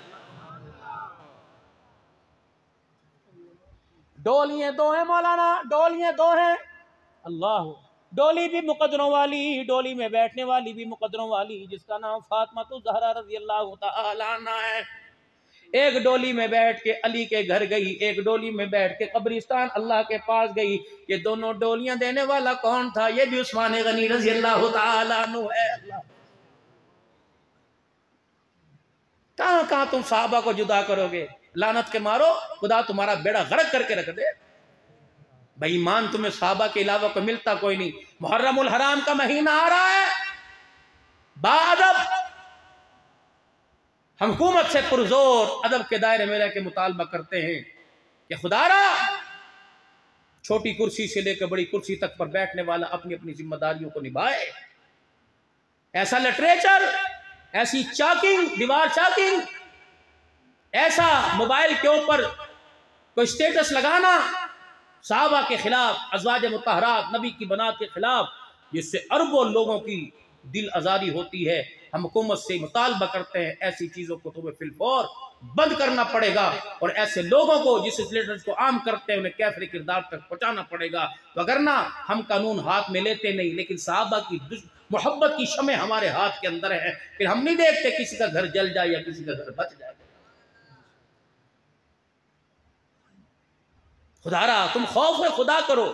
ڈولیاں 2 ہیں مولانا، ڈولیاں 2 ہیں۔ اللہ، ڈولی بھی مقدروں والی، ڈولی میں بیٹھنے والی بھی مقدروں والی، جس کا نام فاطمہ الزہرا رضی اللہ تعالی عنہا ہے۔ ایک ڈولی میں بیٹھ کے علی کے گھر گئی، ایک ڈولی میں بیٹھ کے قبرستان اللہ کے پاس گئی۔ یہ دونوں ڈولیاں دینے والا کون تھا؟ یہ بھی عثمان غنی رضی اللہ تعالی عنہ ہے۔ اللہ، کہاں کہاں تم صحابہ کو جدا کرو گے؟ لعنت کے مارو، خدا تمہارا بیڑا غرق کر کے رکھ دے۔ بھائی ایمان تمہیں صحابہ کے علاوہ کو ملتا کوئی نہیں۔ محرم الحرام کا مہینہ آ رہا ہے، باادب ہم حکومت سے پرزور ادب کے دائرے میں رہ کے مطالبہ کرتے ہیں کہ خدا را چھوٹی کرسی سے لے کے بڑی کرسی تک پر بیٹھنے والا اپنی اپنی ذمہ داریوں کو نبھائے۔ ایسا لٹریچر، ایسی چاکنگ، دیوار چاکنگ، ایسا موبائل کے اوپر کوئی سٹیٹس لگانا صحابہ کے خلاف، ازواج مطہرات نبی کی بنات کے خلاف، جس سے اربوں لوگوں کی دل آزاری ہوتی ہے۔ ہم حکومت سے مطالبہ کرتے ہیں ایسی چیزوں کو تمہیں فی الفور بند کرنا پڑے گا، اور ایسے لوگوں کو جس لیڈرز کو عام کرتے ہیں انہیں کیفر کردار تک پہنچانا پڑے گا، وگرنہ ہم قانون ہاتھ میں لیتے نہیں، لیکن صحابہ کی محبت کی شمع ہمارے ہاتھ کے اندر ہے، پھر ہم نہیں دیکھتے کسی کا گھر جل جائے یا کسی کا گھر بچ جائے۔ خدا را تم خوف خدا کرو۔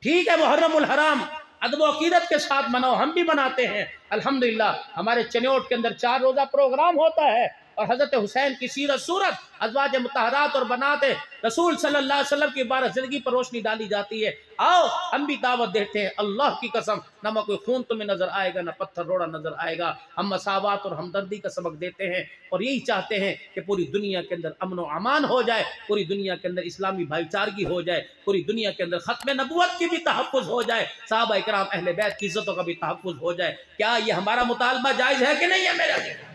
ٹھیک ہے محرم الحرام ادب و عقیدت کے ساتھ مناؤ، ہم بھی مناتے ہیں الحمدللہ۔ ہمارے چنیوٹ کے اندر 4 روزہ پروگرام ہوتا ہے، اور حضرت حسین کی سیرت صورت ازواج مطہرات اور بنات رسول صلی اللہ علیہ وسلم کی بارہ زندگی پر روشنی ڈالی جاتی ہے۔ آؤ ہم بھی دعوت دیتے ہیں، اللہ کی قسم نہ کوئی خون تمہیں نظر آئے گا نہ پتھر روڑا نظر آئے گا، ہم مساوات اور ہمدردی کا سبق دیتے ہیں اور یہی چاہتے ہیں کہ پوری دنیا کے اندر امن و امان ہو جائے، پوری دنیا کے اندر اسلامی بھائی چارگی ہو جائے، پوری دنیا کے اندر ختم نبوت کی بھی تحفظ ہو جائے، صحابہ کرام اہل بیت کی عزتوں کا بھی تحفظ ہو جائے۔ کیا یہ ہمارا مطالبہ جائز ہے کہ نہیں ہے میرے عزیز؟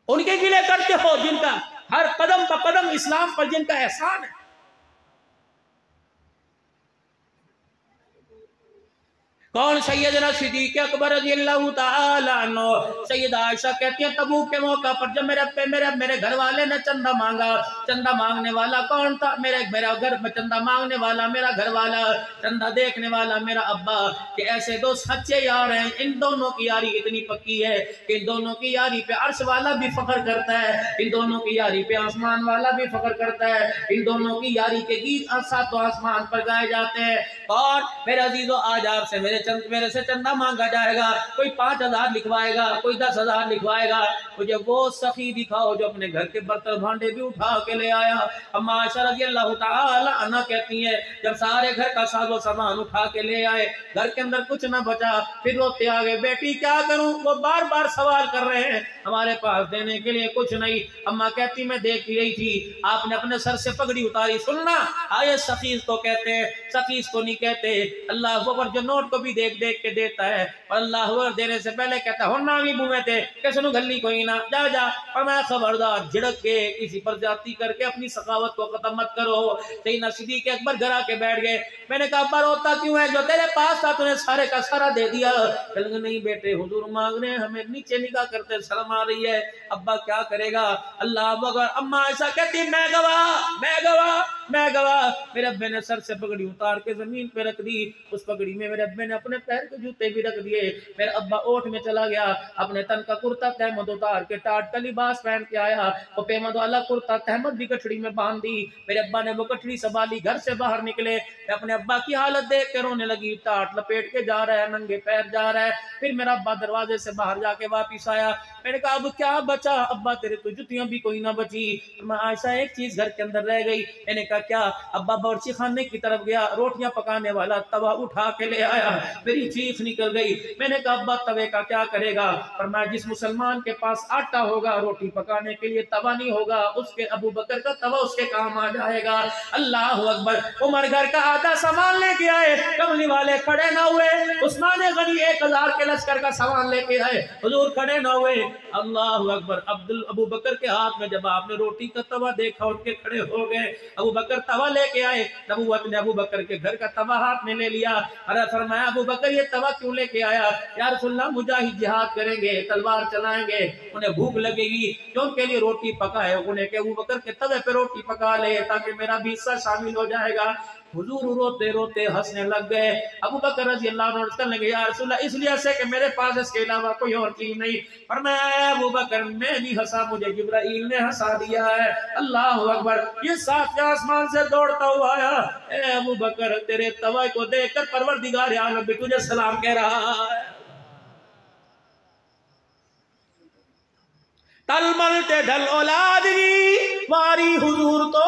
ان کے گلے کرتے ہو جن کا ہر قدم پہ قدم اسلام پر جن کا احسان ہے۔ کون؟ سیدنا صدیق اکبر رضی اللہ تعالیٰ عنہ۔ سیدہ عائشہ کہتی ہیں تبوک کے موقع پر جب میرے گھر والے نے چندہ مانگا، چندہ مانگنے والا کون تھا؟ میرا گھر میں چندہ مانگنے والا میرا گھر والا، چندہ دیکھنے والا میرا ابا، کہ ایسے دو سچے یار ہیں، ان دونوں کی یاری اتنی پکی ہے کہ ان دونوں کی یاری پہ عرش والا بھی فخر کرتا ہے، ان دونوں کی یاری پہ آسمان والا بھی فخر کرتا ہے، ان دونوں کی یاری کے گیت ساتوں آسمان پر گائے جاتے ہیں۔ اور میرے عزیزو آج آپ سے میرے سے چندہ مانگا جائے گا، کوئی 5,000 لکھوائے گا، کوئی 10,000 لکھوائے گا، مجھے وہ سخی دکھاؤ جو اپنے گھر کے برتن بھانڈے بھی اٹھا کے لے آیا۔ اما عائشہ رضی اللہ تعالی عنہ کہتی ہیں جب سارے گھر کا ساز و سامان اٹھا کے لے آئے، گھر کے اندر کچھ نہ بچا، پھر روتے آگے بیٹی کیا کروں؟ وہ بار بار سوال کر رہے ہیں، ہمارے پاس دینے کے لیے کچھ نہیں۔ اما کہتی میں دیکھ رہی تھی آپ نے اپنے سر سے پگڑی اتاری۔ سننا آئے سخیز کو کہتے ہیں، سخیز کو نہیں کہتے۔ اللہ اکبر جو نوٹ کو بھی دیکھ کے دیتا ہے، اور اللہ اکبر دینے سے پہلے کہتا ہے ہونا بھی بوئے تھے کہ سنو گھلی کوئی نہ جا اور میں خبردار جھڑک کے کسی پر زیادتی کر کے اپنی سخاوت کو ختم مت کرو۔ سیدنا صدیق اکبر گھر آ کے بیٹھ گئے۔ میں نے کہا ابا روتا کیوں ہے؟ جو تیرے پاس تھا تو نے سارے کا سارا دے دیا۔ کہ نہیں بیٹے حضور مانگ رہے ہیں، ہمیں نیچے نگاہ کرتے شرم آ رہی ہے، ابا کیا کرے گا؟ اللہ اکبر۔ اما عائشہ کہتی میں گواہ میرے ابے نے سر سے پگڑی اتار کے زمین پہ رکھ دی، اس پگڑی میں میرے ابے نے اپنے پیر کے جوتے بھی رکھ دیے۔ میرا ابا اوٹ میں چلا گیا، اپنے تن کا کرتا تہمد اتار کے ٹاٹ کا لباس پہن کے آیا، وہ پیمد والا کرتا تہمد بھی گٹھڑی میں باندھ دی۔ میرے ابا نے وہ گٹھڑی سنبھالی، گھر سے باہر نکلے، میں اپنے ابا کی حالت دیکھ کے رونے لگی، ٹاٹ لپیٹ کے جا رہا ہے، ننگے پیر جا رہا ہے۔ پھر میرا ابا دروازے سے باہر جا کے واپس آیا، میں نے کہا اب کیا بچا؟ ابا تیرے تو جتیاں بھی کوئی نہ بچی۔ میں عائشہ ایک چیز گھر کے اندر رہ گئی۔ میں نے کہا کیا؟ ابا باورچی خانے کی طرف گیا، روٹیاں پکانے والا توا اٹھا کے لے آیا، میری چیخ نکل گئی۔ میں نے کہا ابا توے کا کیا کرے گا؟ فرمایا جس مسلمان کے پاس آٹا ہوگا روٹی پکانے کے لیے توا نہیں ہوگا، اس کے ابو بکر کا توا اس کے کام آ جائے گا۔ اللہ اکبر۔ عمر گھر کا آدھا سامان لے کے آئے، کملی والے کھڑے نہ ہوئے۔ عثمان غنی 1000 کے لشکر کا سامان لے کے آئے، حضور کھڑے نہ ہوئے۔ اللہ اکبر۔ ابو بکر کے ہاتھ میں جب آپ نے روٹی کا توا دیکھا اٹھ کے کھڑے ہو گئے۔ ابو بکر توا لے کے آئے، نبوت نے ابو بکر کے گھر کا توا ہاتھ میں لے لیا۔ ارے فرمایا ابو بکر یہ توا کیوں لے کے آیا؟ یا رسول اللہ مجاہد جہاد کریں گے، تلوار چلائیں گے، انہیں بھوک لگے گی، کیوں کے لیے روٹی پکائے، انہیں کہ ابو بکر کے توے پہ روٹی پکا لے تاکہ میرا بھی حصہ شامل ہو جائے گا۔ حضور روتے روتے ہنسنے لگ گئے۔ ابو بکر رضی اللہ عنہ کہنے لگے یا رسول اللہ اس لیے سے کہ میرے پاس اس کے علاوہ کوئی اور چیز نہیں۔ فرمایا ابو بکر میں بھی ہنسا، مجھے جبرائیل نے ہنسا دیا ہے۔ اللہ اکبر۔ یہ ساتھ آسمان سے دوڑتا ہوا آیا، اے ابو بکر تیرے توے کو دیکھ کر پروردگار عالم بھی تجھے سلام کہہ رہا ہے۔ تل ملتے ڈھل اولادگی واری حضور تو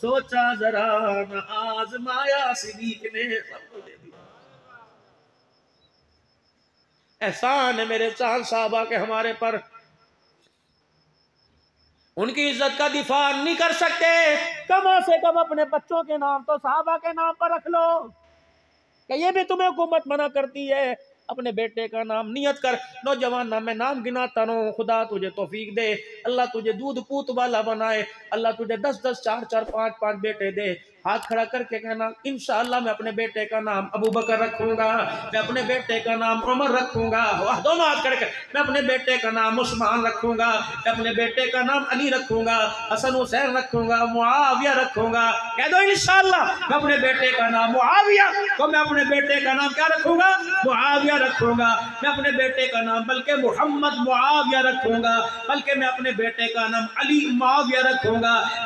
سوچا ذرا نہ آزمایا صدیق نے سب کو دے دیا۔ احسان ہے میرے چاند صحابہ کے ہمارے پر، ان کی عزت کا دفاع نہیں کر سکتے، کم سے کم اپنے بچوں کے نام تو صحابہ کے نام پر رکھ لو، کہ یہ بھی تمہیں حکومت منع کرتی ہے۔ اپنے بیٹے کا نام نیت کر، نوجوان میں نام گناتا رہوں، خدا تجھے توفیق دے، اللہ تجھے دودھ پوت والا بنائے، اللہ تجھے 10-10 4-4 5-5 بیٹے دے۔ ہاتھ کھڑا کر کے کہنا انشاءاللہ میں اپنے بیٹے کا نام ابو بکر رکھوں گا، میں اپنے بیٹے کا نام عمر رکھوں گا، دونوں ہاتھ کھڑے کر، میں اپنے بیٹے کا نام عثمان رکھوں گا، میں اپنے بیٹے کا نام علی رکھوں گا، حسن حسین رکھوں گا، معاویہ رکھوں گا۔ کہہ دو انشاءاللہ میں اپنے بیٹے کا نام معاویہ، تو میں اپنے بیٹے کا نام کیا رکھوں گا؟ معاویہ رکھوں گا۔ میں اپنے بیٹے کا نام بلکہ محمد معاویہ رکھوں گا، بلکہ میں اپنے بیٹے کا نام علی معاویہ رکھوں گا،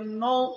9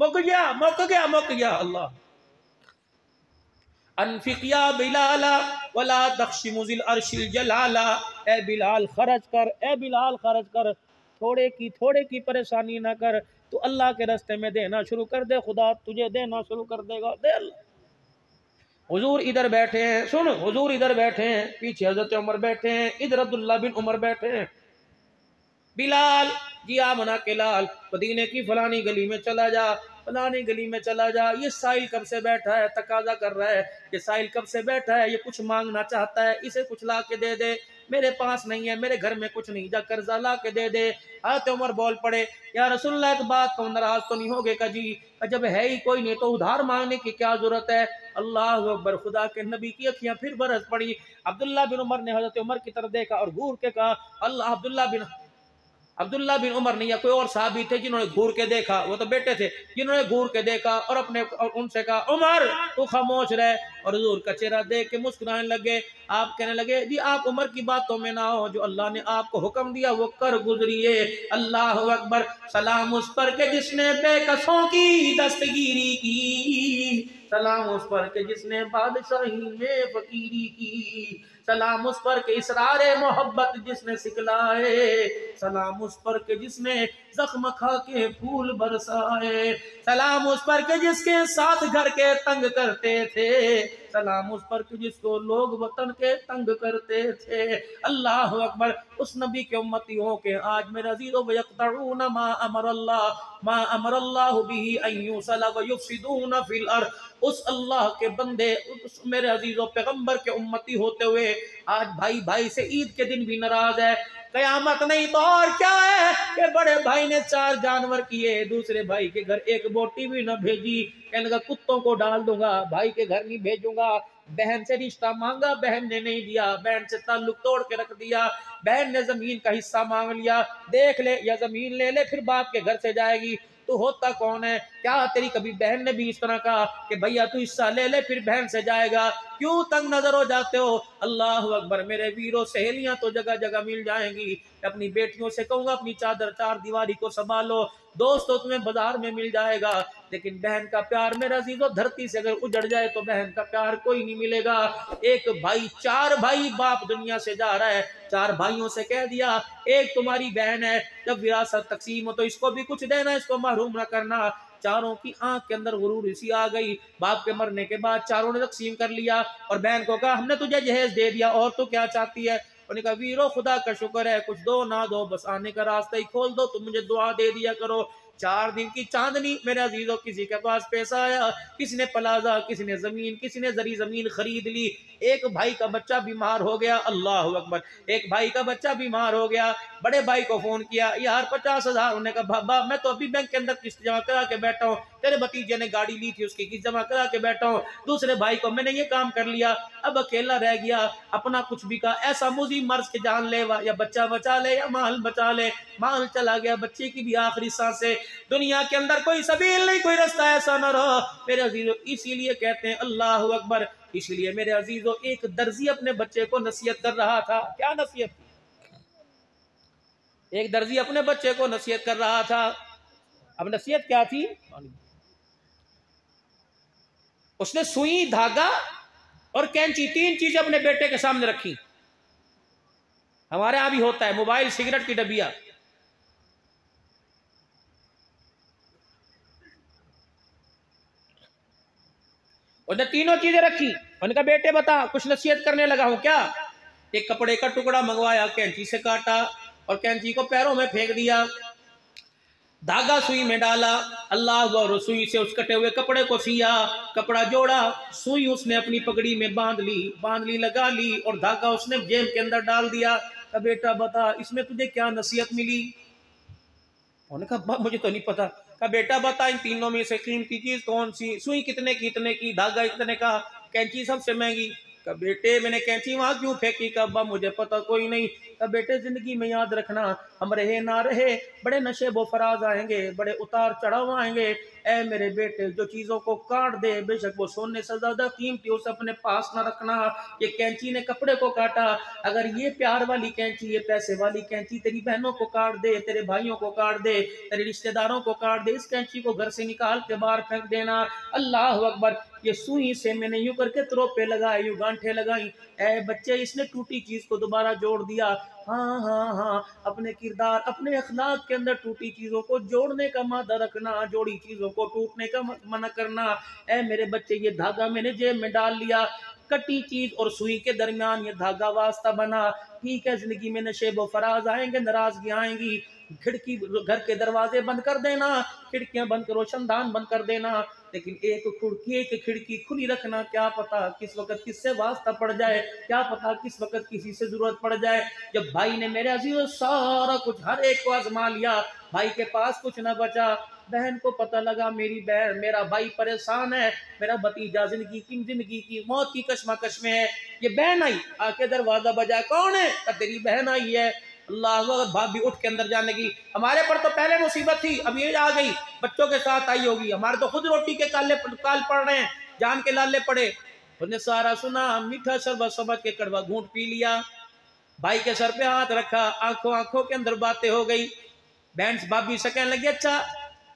مک گیا اللہ. انفق یا بلال ولا تخشم ذی العرش الجلال. اے بلال خرچ کر تھوڑے کی پریشانی نہ کر. تو اللہ کے راستے میں دینا شروع کر دے، خدا تجھے دینا شروع کر دے گا. دے اللہ. حضور ادھر بیٹھے ہیں، سن، حضور ادھر بیٹھے ہیں، پیچھے حضرت عمر بیٹھے ہیں، ادھر عبداللہ بن عمر بیٹھے ہیں. بلال جی آمنہ کے لال مدینے کی فلانی گلی میں چلا جا. یہ سائل کب سے بیٹھا ہے، تقاضا کر رہا ہے. یہ سائل کب سے بیٹھا ہے، یہ کچھ مانگنا چاہتا ہے، اسے کچھ لا کے دے دے. میرے پاس نہیں ہے، میرے گھر میں کچھ نہیں، جا قرضہ لا کے دے دے. حضرت عمر بول پڑے، یا رسول اللہ ایک بات تو ناراض تو نہیں ہوگے کا جی، جب ہے ہی کوئی نہیں تو ادھار مانگنے کی کیا ضرورت ہے. اللہ اکبر. خدا کے نبی کی اکھیاں پھر برس پڑی. عبداللہ بن عمر نے حضرت عمر کی طرف دیکھا اور گھور کے کہا عبداللہ بن عمر نے یا کوئی اور صحابی تھے جنہوں نے گھور کے دیکھا، وہ تو بیٹے تھے، جنہوں نے گھور کے دیکھا اور ان سے کہا عمر تو خاموش رہے. اور حضور کا چہرہ دیکھ کے مسکرانے لگے. آپ کہنے لگے جی آپ عمر کی باتوں میں نہ ہو، جو اللہ نے آپ کو حکم دیا وہ کر گزریے. اللہ اکبر. سلام اس پر کہ جس نے بے کسوں کی دستگیری کی، سلام اس پر کہ جس نے بادشاہی میں فقیری کی، سلام اس پر کہ اسرار محبت جس نے سکھلائے، سلام اس پر کہ جس نے زخم کھا کے پھول برسائے، سلام اس پر کہ جس کے ساتھ گھر کے تنگ کرتے تھے، سلام اس پر کہ جس کو لوگ وطن کے تنگ کرتے تھے. اللہ اکبر. اس نبی کے امتی ہو کے آج میرے عزیزو وَيَقْطَعُونَ مَا أَمَرَ اللَّهُ بِهِ أَن يُوصَلَ وَيُفْسِدُونَ فِي الْأَرْضِ. اس اللہ کے بندے، میرے عزیزو پیغمبر کے امتی ہوتے ہوئے آج بھائی سے عید کے دن بھی ناراض ہے. قیامت نہیں تو اور کیا ہے کہ بڑے بھائی نے 4 جانور کیے، دوسرے بھائی کے گھر ایک بوٹی بھی نہ بھیجی. کہنے لگا کتوں کو ڈال دوں گا، بھائی کے گھر نہیں بھیجوں گا. بہن سے رشتہ مانگا، بہن نے نہیں دیا، بہن سے تعلق توڑ کے رکھ دیا. بہن نے زمین کا حصہ مانگ لیا، دیکھ لے یا زمین لے لے پھر باپ کے گھر سے جائے گی. تو ہوتا کون ہے؟ کیا تیری کبھی بہن نے بھی اس طرح کہا کہ بھیا تو حصہ لے لے پھر بہن سے جائے گا؟ کیوں تنگ نظر ہو جاتے ہو؟ اللہ اکبر. میرے ویروں سہیلیاں تو جگہ جگہ مل جائیں گی. اپنی بیٹیوں سے کہوں گا اپنی چادر 4 دیواری کو سنبھالو. دوست تو تمہیں بازار میں مل جائے گا، لیکن بہن کا پیار میرا عزیزو دھرتی سے اگر اجڑ جائے تو بہن کا پیار کوئی نہیں ملے گا. ایک بھائی 4 بھائی باپ دنیا سے جا رہا ہے، 4 بھائیوں سے کہہ دیا ایک تمہاری بہن ہے، جب وراثت تقسیم ہو تو اس کو بھی کچھ دینا، اس کو محروم نہ کرنا. چاروں کی آنکھ کے اندر غرور اسی آ گئی. باپ کے مرنے کے بعد چاروں نے تقسیم کر لیا اور بہن کو کہا ہم نے تجھے جہیز دے دیا اور تو کیا چاہتی ہے؟ انہوں نے کہا ویرو خدا کا شکر ہے، کچھ دو نہ دو بس آنے کا راستہ ہی کھول دو، تم مجھے دعا دے دیا کرو. 4 دن کی چاندنی میرے عزیزوں، کسی کے پاس پیسہ آیا، کسی نے پلازا، کسی نے زمین، کسی نے زری زمین خرید لی. ایک بھائی کا بچہ بیمار ہو گیا. اللہ اکبر. ایک بھائی کا بچہ بیمار ہو گیا. بڑے بھائی کو فون کیا یار 50,000. انہوں نے کہا بابا میں تو ابھی بینک کے اندر قسط جمع کرا کے بیٹھا ہوں، تیرے بھتیجے نے گاڑی لی تھی اس کی قسط جمع کرا کے بیٹھا ہوں. دوسرے بھائی کو میں نے یہ کام کر لیا، اب اکیلا رہ گیا. اپنا کچھ بھی کہا ایسا مزی مرض کے جان لے یا بچہ بچا لے یا مال بچا لے. مال چلا گیا، بچے کی بھی آخری سانسیں. دنیا کے اندر کوئی سبیل نہیں، کوئی رستہ ایسا نہ رہا میرے عزیزو. اسی لیے کہتے ہیں اللہ اکبر. اس لیے میرے عزیزو ایک درزی اپنے بچے کو نصیحت کر رہا تھا. کیا نصیحت؟ ایک درزی اپنے بچے کو نصیحت کر رہا تھا. اب نصیحت کیا تھی؟ اس نے سوئی، دھاگا اور کینچی 3 چیزیں اپنے بیٹے کے سامنے رکھی. ہمارے ہاں بھی ہوتا ہے موبائل، سگریٹ کی ڈبیا. اس نے تینوں چیزیں رکھی. انہوں نے کہا بیٹے بتا، کچھ نصیحت کرنے لگا ہوں. کیا؟ ایک کپڑے کا ٹکڑا منگوایا، کینچی سے کاٹا اور کینچی کو پیروں میں پھینک دیا. دھاگا سوئی میں ڈالا، اللہ اور سوئی سے اس کٹے ہوئے کپڑے کو سیا، کپڑا جوڑا، سوئی اس نے اپنی پگڑی میں باندھ لی لگا لی اور دھاگا اس نے جیب کے اندر ڈال دیا. کہا بیٹا بتا اس میں تجھے کیا نصیحت ملی؟ انہوں نے کہا مجھے تو نہیں پتا. کہا بیٹا بتا ان تینوں میں سے قیمتی چیز کون سی؟ سوئی کتنے کی، دھاگا اتنے کا، کینچی سب سے مہنگی. کہا بیٹے میں نے کینچی وہاں کیوں پھینکی؟ کہا ابا مجھے پتا کوئی نہیں. کہ بیٹے زندگی میں یاد رکھنا، ہم رہے نہ رہے بڑے نشیب و فراز آئیں گے، بڑے اتار چڑھاؤ آئیں گے، اے میرے بیٹے جو چیزوں کو کاٹ دے بے شک وہ سونے سے زیادہ قیمتی اسے اپنے پاس نہ رکھنا۔ یہ کینچی نے کپڑے کو کاٹا، اگر یہ پیار والی کینچی، یہ پیسے والی کینچی تیری بہنوں کو کاٹ دے، تیرے بھائیوں کو کاٹ دے، تیرے رشتہ داروں کو کاٹ دے، اس کینچی کو گھر سے نکال کے باہر پھینک دینا۔ اللہ اکبر، یہ سوئی سے میں نے یوں کر کے تروپے لگائے، یوں گانٹھیں لگائیں، اے بچے اس نے ٹوٹی چیز کو دوبارہ جوڑ دیا۔ ہاں ہاں ہاں، اپنے کردار اپنے اخلاق کے اندر ٹوٹی چیزوں کو جوڑنے کا مادہ رکھنا، جوڑی چیزوں کو ٹوٹنے کا منع کرنا۔ اے میرے بچے یہ دھاگا میں نے جیب میں ڈال لیا، کٹی چیز اور سوئی کے درمیان یہ دھاگا واسطہ بنا، ٹھیک ہے زندگی میں نشیب و فراز آئیں گے، ناراضگی آئیں گی، کھڑکی گھر کے دروازے بند کر دینا، کھڑکیاں بند کرو، روشن دان بند کر دینا، لیکن ایک کھڑکی کھلی رکھنا، کیا پتا کس وقت کس سے واسطہ پڑ جائے، کیا پتا کس وقت کسی سے ضرورت پڑ جائے۔ جب بھائی نے میرے عزیزوں سارا کچھ ہر ایک کو آزما لیا، بھائی کے پاس کچھ نہ بچا، بہن کو پتہ لگا میرا بھائی پریشان ہے، میرا بھتیجا زندگی کی موت کی کشمکش میں ہے، یہ بہن آئی آ کے دروازہ بجا، کون ہے؟ کہ تیری بہن آئی ہے۔ اللہ اکبر، بھابھی اٹھ کے اندر جانے کی، ہمارے پر تو پہلے مصیبت تھی، اب یہ آ گئی، بچوں کے ساتھ آئی ہوگی، ہمارے تو خود روٹی کے کال پڑ رہے ہیں، جان کے لالے پڑے۔ انہیں سارا سنا، میٹھا شربت سمجھ کے کڑوا گھونٹ پی لیا، بھائی کے سر پہ ہاتھ رکھا، آنکھوں کے اندر باتیں ہو گئی، بہن بھابھی سے کہنے لگی اچھا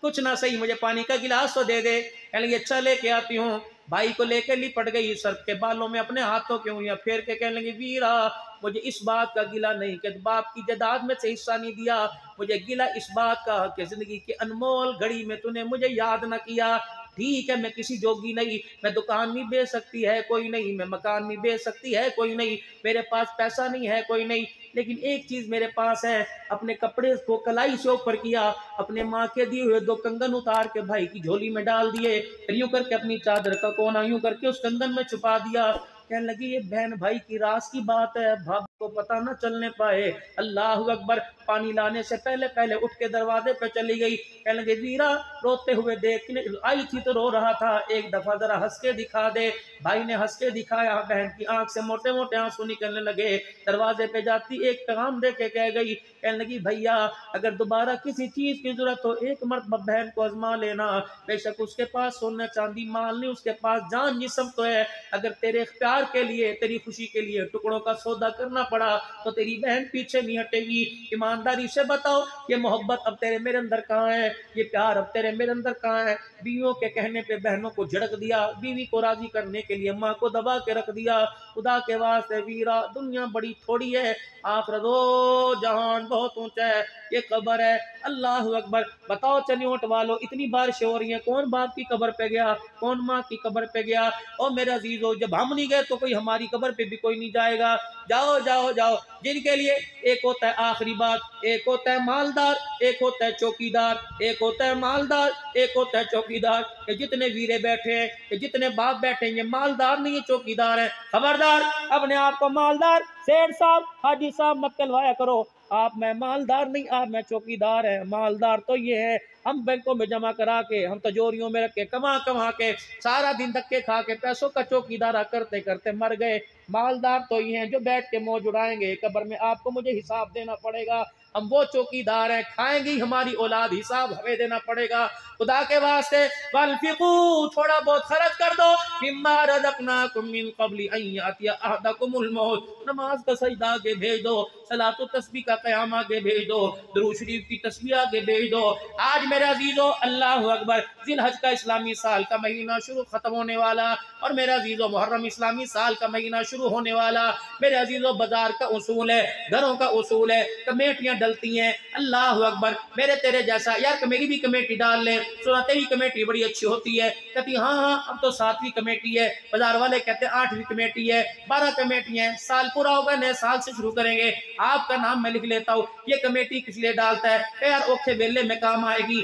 کچھ نہ صحیح مجھے پانی کا گلاس تو دے دے، کہنے لگی اچھا لے کے آتی ہوں، بھائی کو لے کے لپٹ گئی، سر کے بالوں میں اپنے ہاتھوں کے انگلیاں پھیر کے کہنے لگی ویرا مجھے اس بات کا گلہ نہیں کہ باپ کی جائیداد میں سے حصہ نہیں دیا، مجھے گلہ اس بات کا کہ زندگی کی انمول گھڑی میں تو نے مجھے یاد نہ کیا۔ ٹھیک ہے میں کسی جوگی نہیں، میں دکان نہیں بیچ سکتی ہے کوئی نہیں، میں مکان نہیں بیچ سکتی ہے کوئی نہیں، میرے پاس پیسہ نہیں ہے کوئی نہیں، لیکن ایک چیز میرے پاس ہے، اپنے کپڑے کو کلائی سے اوپر کیا، اپنے ماں کے دیے ہوئے 2 کنگن اتار کے بھائی کی جھولی میں ڈال دیے، پھر یوں کر کے اپنی چادر کا کونا یوں کر کے اس کنگن میں چھپا دیا، کہنے لگی یہ بہن بھائی کی راز کی بات ہے، بھابھی کو پتہ نہ چلنے پائے۔ اللہ اکبر، پانی لانے سے پہلے اٹھ کے دروازے پہ چلی گئی، کہنے لگی ویرا روتے ہوئے دیکھنے آئی تھی تو رو رہا تھا، ایک دفعہ ذرا ہنس کے دکھا دے۔ بھائی نے ہنس کے دکھایا، بہن کی آنکھ سے موٹے موٹے آنسو نکلنے لگے، دروازے پہ جاتی ایک پیغام دے کے کہہ گئی، کہنے لگی بھیا اگر دوبارہ کسی چیز کی ضرورت ہو ایک مرتبہ بہن کو آزما لینا، بے شک اس کے پاس سونا چاندی مال نہیں، اس کے پاس جان جسم تو ہے، اگر تیرے اختیار کے لیے تیری خوشی کے لیے ٹکڑوں کا سودا کرنا پڑا تو تیری بہن پیچھے نہیں ہٹے گی۔ ایمانداری سے بتاؤ یہ محبت اب تیرے میرے اندر کہاں ہے، یہ پیار اب تیرے میرے اندر کہاں ہے؟ بیویوں کے کہنے پہ بہنوں کو جھڑک دیا، بیوی کو راضی کرنے کے لیے ماں کو دبا کے رکھ دیا۔ خدا کے واسطے ویرا دنیا بڑی تھوڑی ہے، آخرت و جہان بہت اونچا ہے، یہ قبر ہے۔ اللہ اکبر، بتاؤ چنیوٹ والو اتنی بارشیں ہو رہی ہیں، کون باپ کی قبر پہ گیا، کون ماں کی قبر پہ گیا؟ اور میرے عزیزو جب ہم نہیں گئے تو کوئی ہماری قبر پہ بھی کوئی نہیں جائے گا۔ جاؤ جاؤ جاؤ، جن کے لیے ایک ہوتا ہے آخری بات، ایک ہوتا ہے مالدار، ایک ہوتا ہے چوکیدار، ایک ہوتا ہے مالدار، ایک ہوتا ہے چوکیدار، یہ جتنے ویرے بیٹھے ہیں، یہ جتنے باپ بیٹھے ہیں، یہ مالدار نہیں، یہ چوکیدار ہیں۔ خبردار اپنے آپ کو مالدار سیٹ صاحب حاجی صاحب مت کہلوایا کرو، آپ میں مالدار نہیں، آپ میں چوکیدار ہے۔ مالدار تو یہ ہے ہم بینکوں میں جمع کرا کے، ہم تجوریوں میں رکھ کے، کما کے سارا دن دھکے کھا کے پیسوں کا چوکیدارہ کرتے کرتے مر گئے۔ مالدار تو یہ ہیں جو بیٹھ کے موج اڑائیں گے، قبر میں آپ کو مجھے حساب دینا پڑے گا، ہم وہ چوکیدار ہیں، کھائیں گی ہماری اولاد، حساب ہمیں دینا پڑے گا۔ خدا کے واسطے وَانفِقُوا، تھوڑا بہت خرچ کر دو، مِمَّا رَزَقْنَاكُم مِّن قَبْلِ أَن يَأْتِيَ أَحَدَكُمُ الْمَوْتُ، نماز کا سجدہ آگے بھیج دو، صلاۃ و تسبیح کا قیام آگے بھیج دو، درود شریف کی تسبیح آگے بھیج دو۔ آج میرے عزیزو اللہ اکبر، ذی الحج کا اسلامی سال کا مہینہ شروع ختم ہونے والا، اور میرے عزیزو محرم اسلامی سال کا مہینہ شروع ہونے والا۔ میرے عزیزو بازار کا اصول ہے، گھروں کا اصول ہے، کمیٹیاں ڈلتی ہیں، اللہ اکبر، میرے تیرے جیسا یار کہ میری بھی کمیٹی ڈال لیں، سنا تیری کمیٹی بڑی اچھی ہوتی ہے، کہتی ہاں ہاں اب تو 7ویں کمیٹی ہے، بازار والے کہتے ہیں 8ویں کمیٹی ہے، 12 کمیٹی ہیں، سال پورا ہوگا نئے سال سے شروع کریں گے، آپ کا نام میں لکھ لیتا ہوں، یہ کمیٹی کس لیے ڈالتا ہے کہ یار اوکھے ویلے میں کام آئے گی،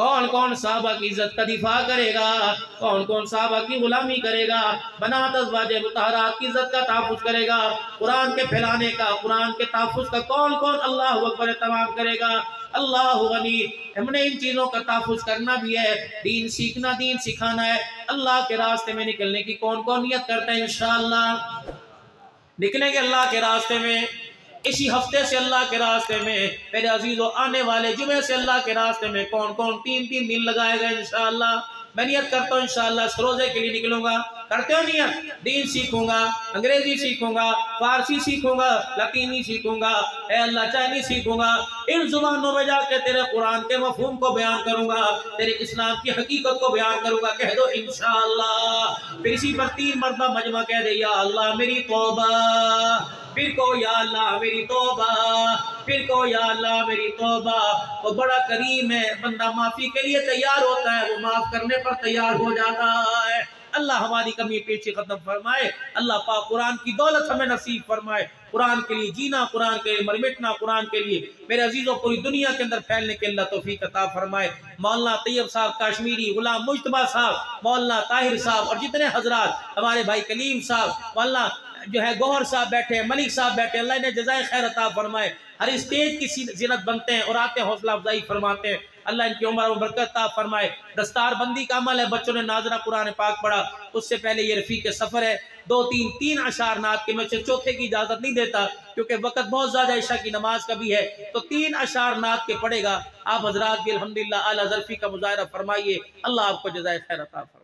کون کون صحابہ کی عزت کا دفاع کرے گا، کون کون صحابہ کی غلامی کرے گا، بنات ازواج مطہرات کی عزت کا تحفظ کرے گا، قرآن کے پھیلانے کا، قرآن کے تحفظ کا کون کون اللہ اکبر تمام کرے گا۔ اللہ غنی، ہم نے ان چیزوں کا تحفظ کرنا بھی ہے، دین سیکھنا، دین سکھانا ہے۔ اللہ کے راستے میں نکلنے کی کون کون نیت کرتے ہیں؟ انشاءاللہ نکلیں گے اللہ کے راستے میں اسی ہفتے سے، اللہ کے راستے میں میرے عزیزوں، آنے والے جمعے سے اللہ کے راستے میں کون کون 3 دن لگائے گا انشاءاللہ۔ میں نیت کرتا ہوں انشاءاللہ اس روزے کے لیے نکلوں گا، کرتے ہو نیت؟ دین سیکھوں گا، انگریزی سیکھوں گا، فارسی سیکھوں گا، لاطینی سیکھوں گا، اے اللہ چائنی سیکھوں گا، ان زبانوں میں جا کے تیرے قرآن کے مفہوم کو بیان کروں گا، تیرے اسلام کی حقیقت کو بیان کروں گا۔ کہہ دو انشاءاللہ۔ پھر اسی پر 3 مرتبہ مجمع کہہ دے، یا اللہ میری توبہ، پھر کو یا اللہ میری توبہ، پھر کو یا اللہ میری توبہ۔ وہ بڑا کریم ہے، بندہ معافی کے لیے تیار ہوتا ہے، وہ معاف کرنے پر تیار ہو جاتا ہے۔ اللہ ہماری کمی پیشی ختم فرمائے، اللہ پاک قرآن کی دولت ہمیں نصیب فرمائے، قرآن کے لیے جینا، قرآن کے لیے مرمٹنا، قرآن کے لیے میرے عزیزوں پوری دنیا کے اندر پھیلنے کے اللہ توفیق عطا فرمائے۔ مولانا طیب صاحب کاشمیری، غلام مجتبیٰ صاحب، مولانا طاہر صاحب اور جتنے حضرات، ہمارے بھائی کلیم صاحب، مولانا جو ہے گوہر صاحب بیٹھے ہیں، ملک صاحب بیٹھے ہیں، اللہ انہیں جزائے خیر عطا فرمائے۔ ہر اسٹیج کی زینت بنتے ہیں اور آتے حوصلہ افزائی فرماتے ہیں، اللہ ان کی عمر و برکت عطا فرمائے۔ دستار بندی کا عمل ہے، بچوں نے ناظرہ قرآن پاک پڑھا، اس سے پہلے یہ رفیق سفر ہے، 2-3 اشعار نعت کے، میں سے چوتھے کی اجازت نہیں دیتا کیونکہ وقت بہت زیادہ عشاء کی نماز کا بھی ہے، تو 3 اشعار نعت کے پڑھے گا۔ آپ حضرات بھی الحمدللہ اعلیٰ ظرفی کا مظاہرہ فرمائیے، اللہ آپ کو جزائے خیر عطا فرمائے۔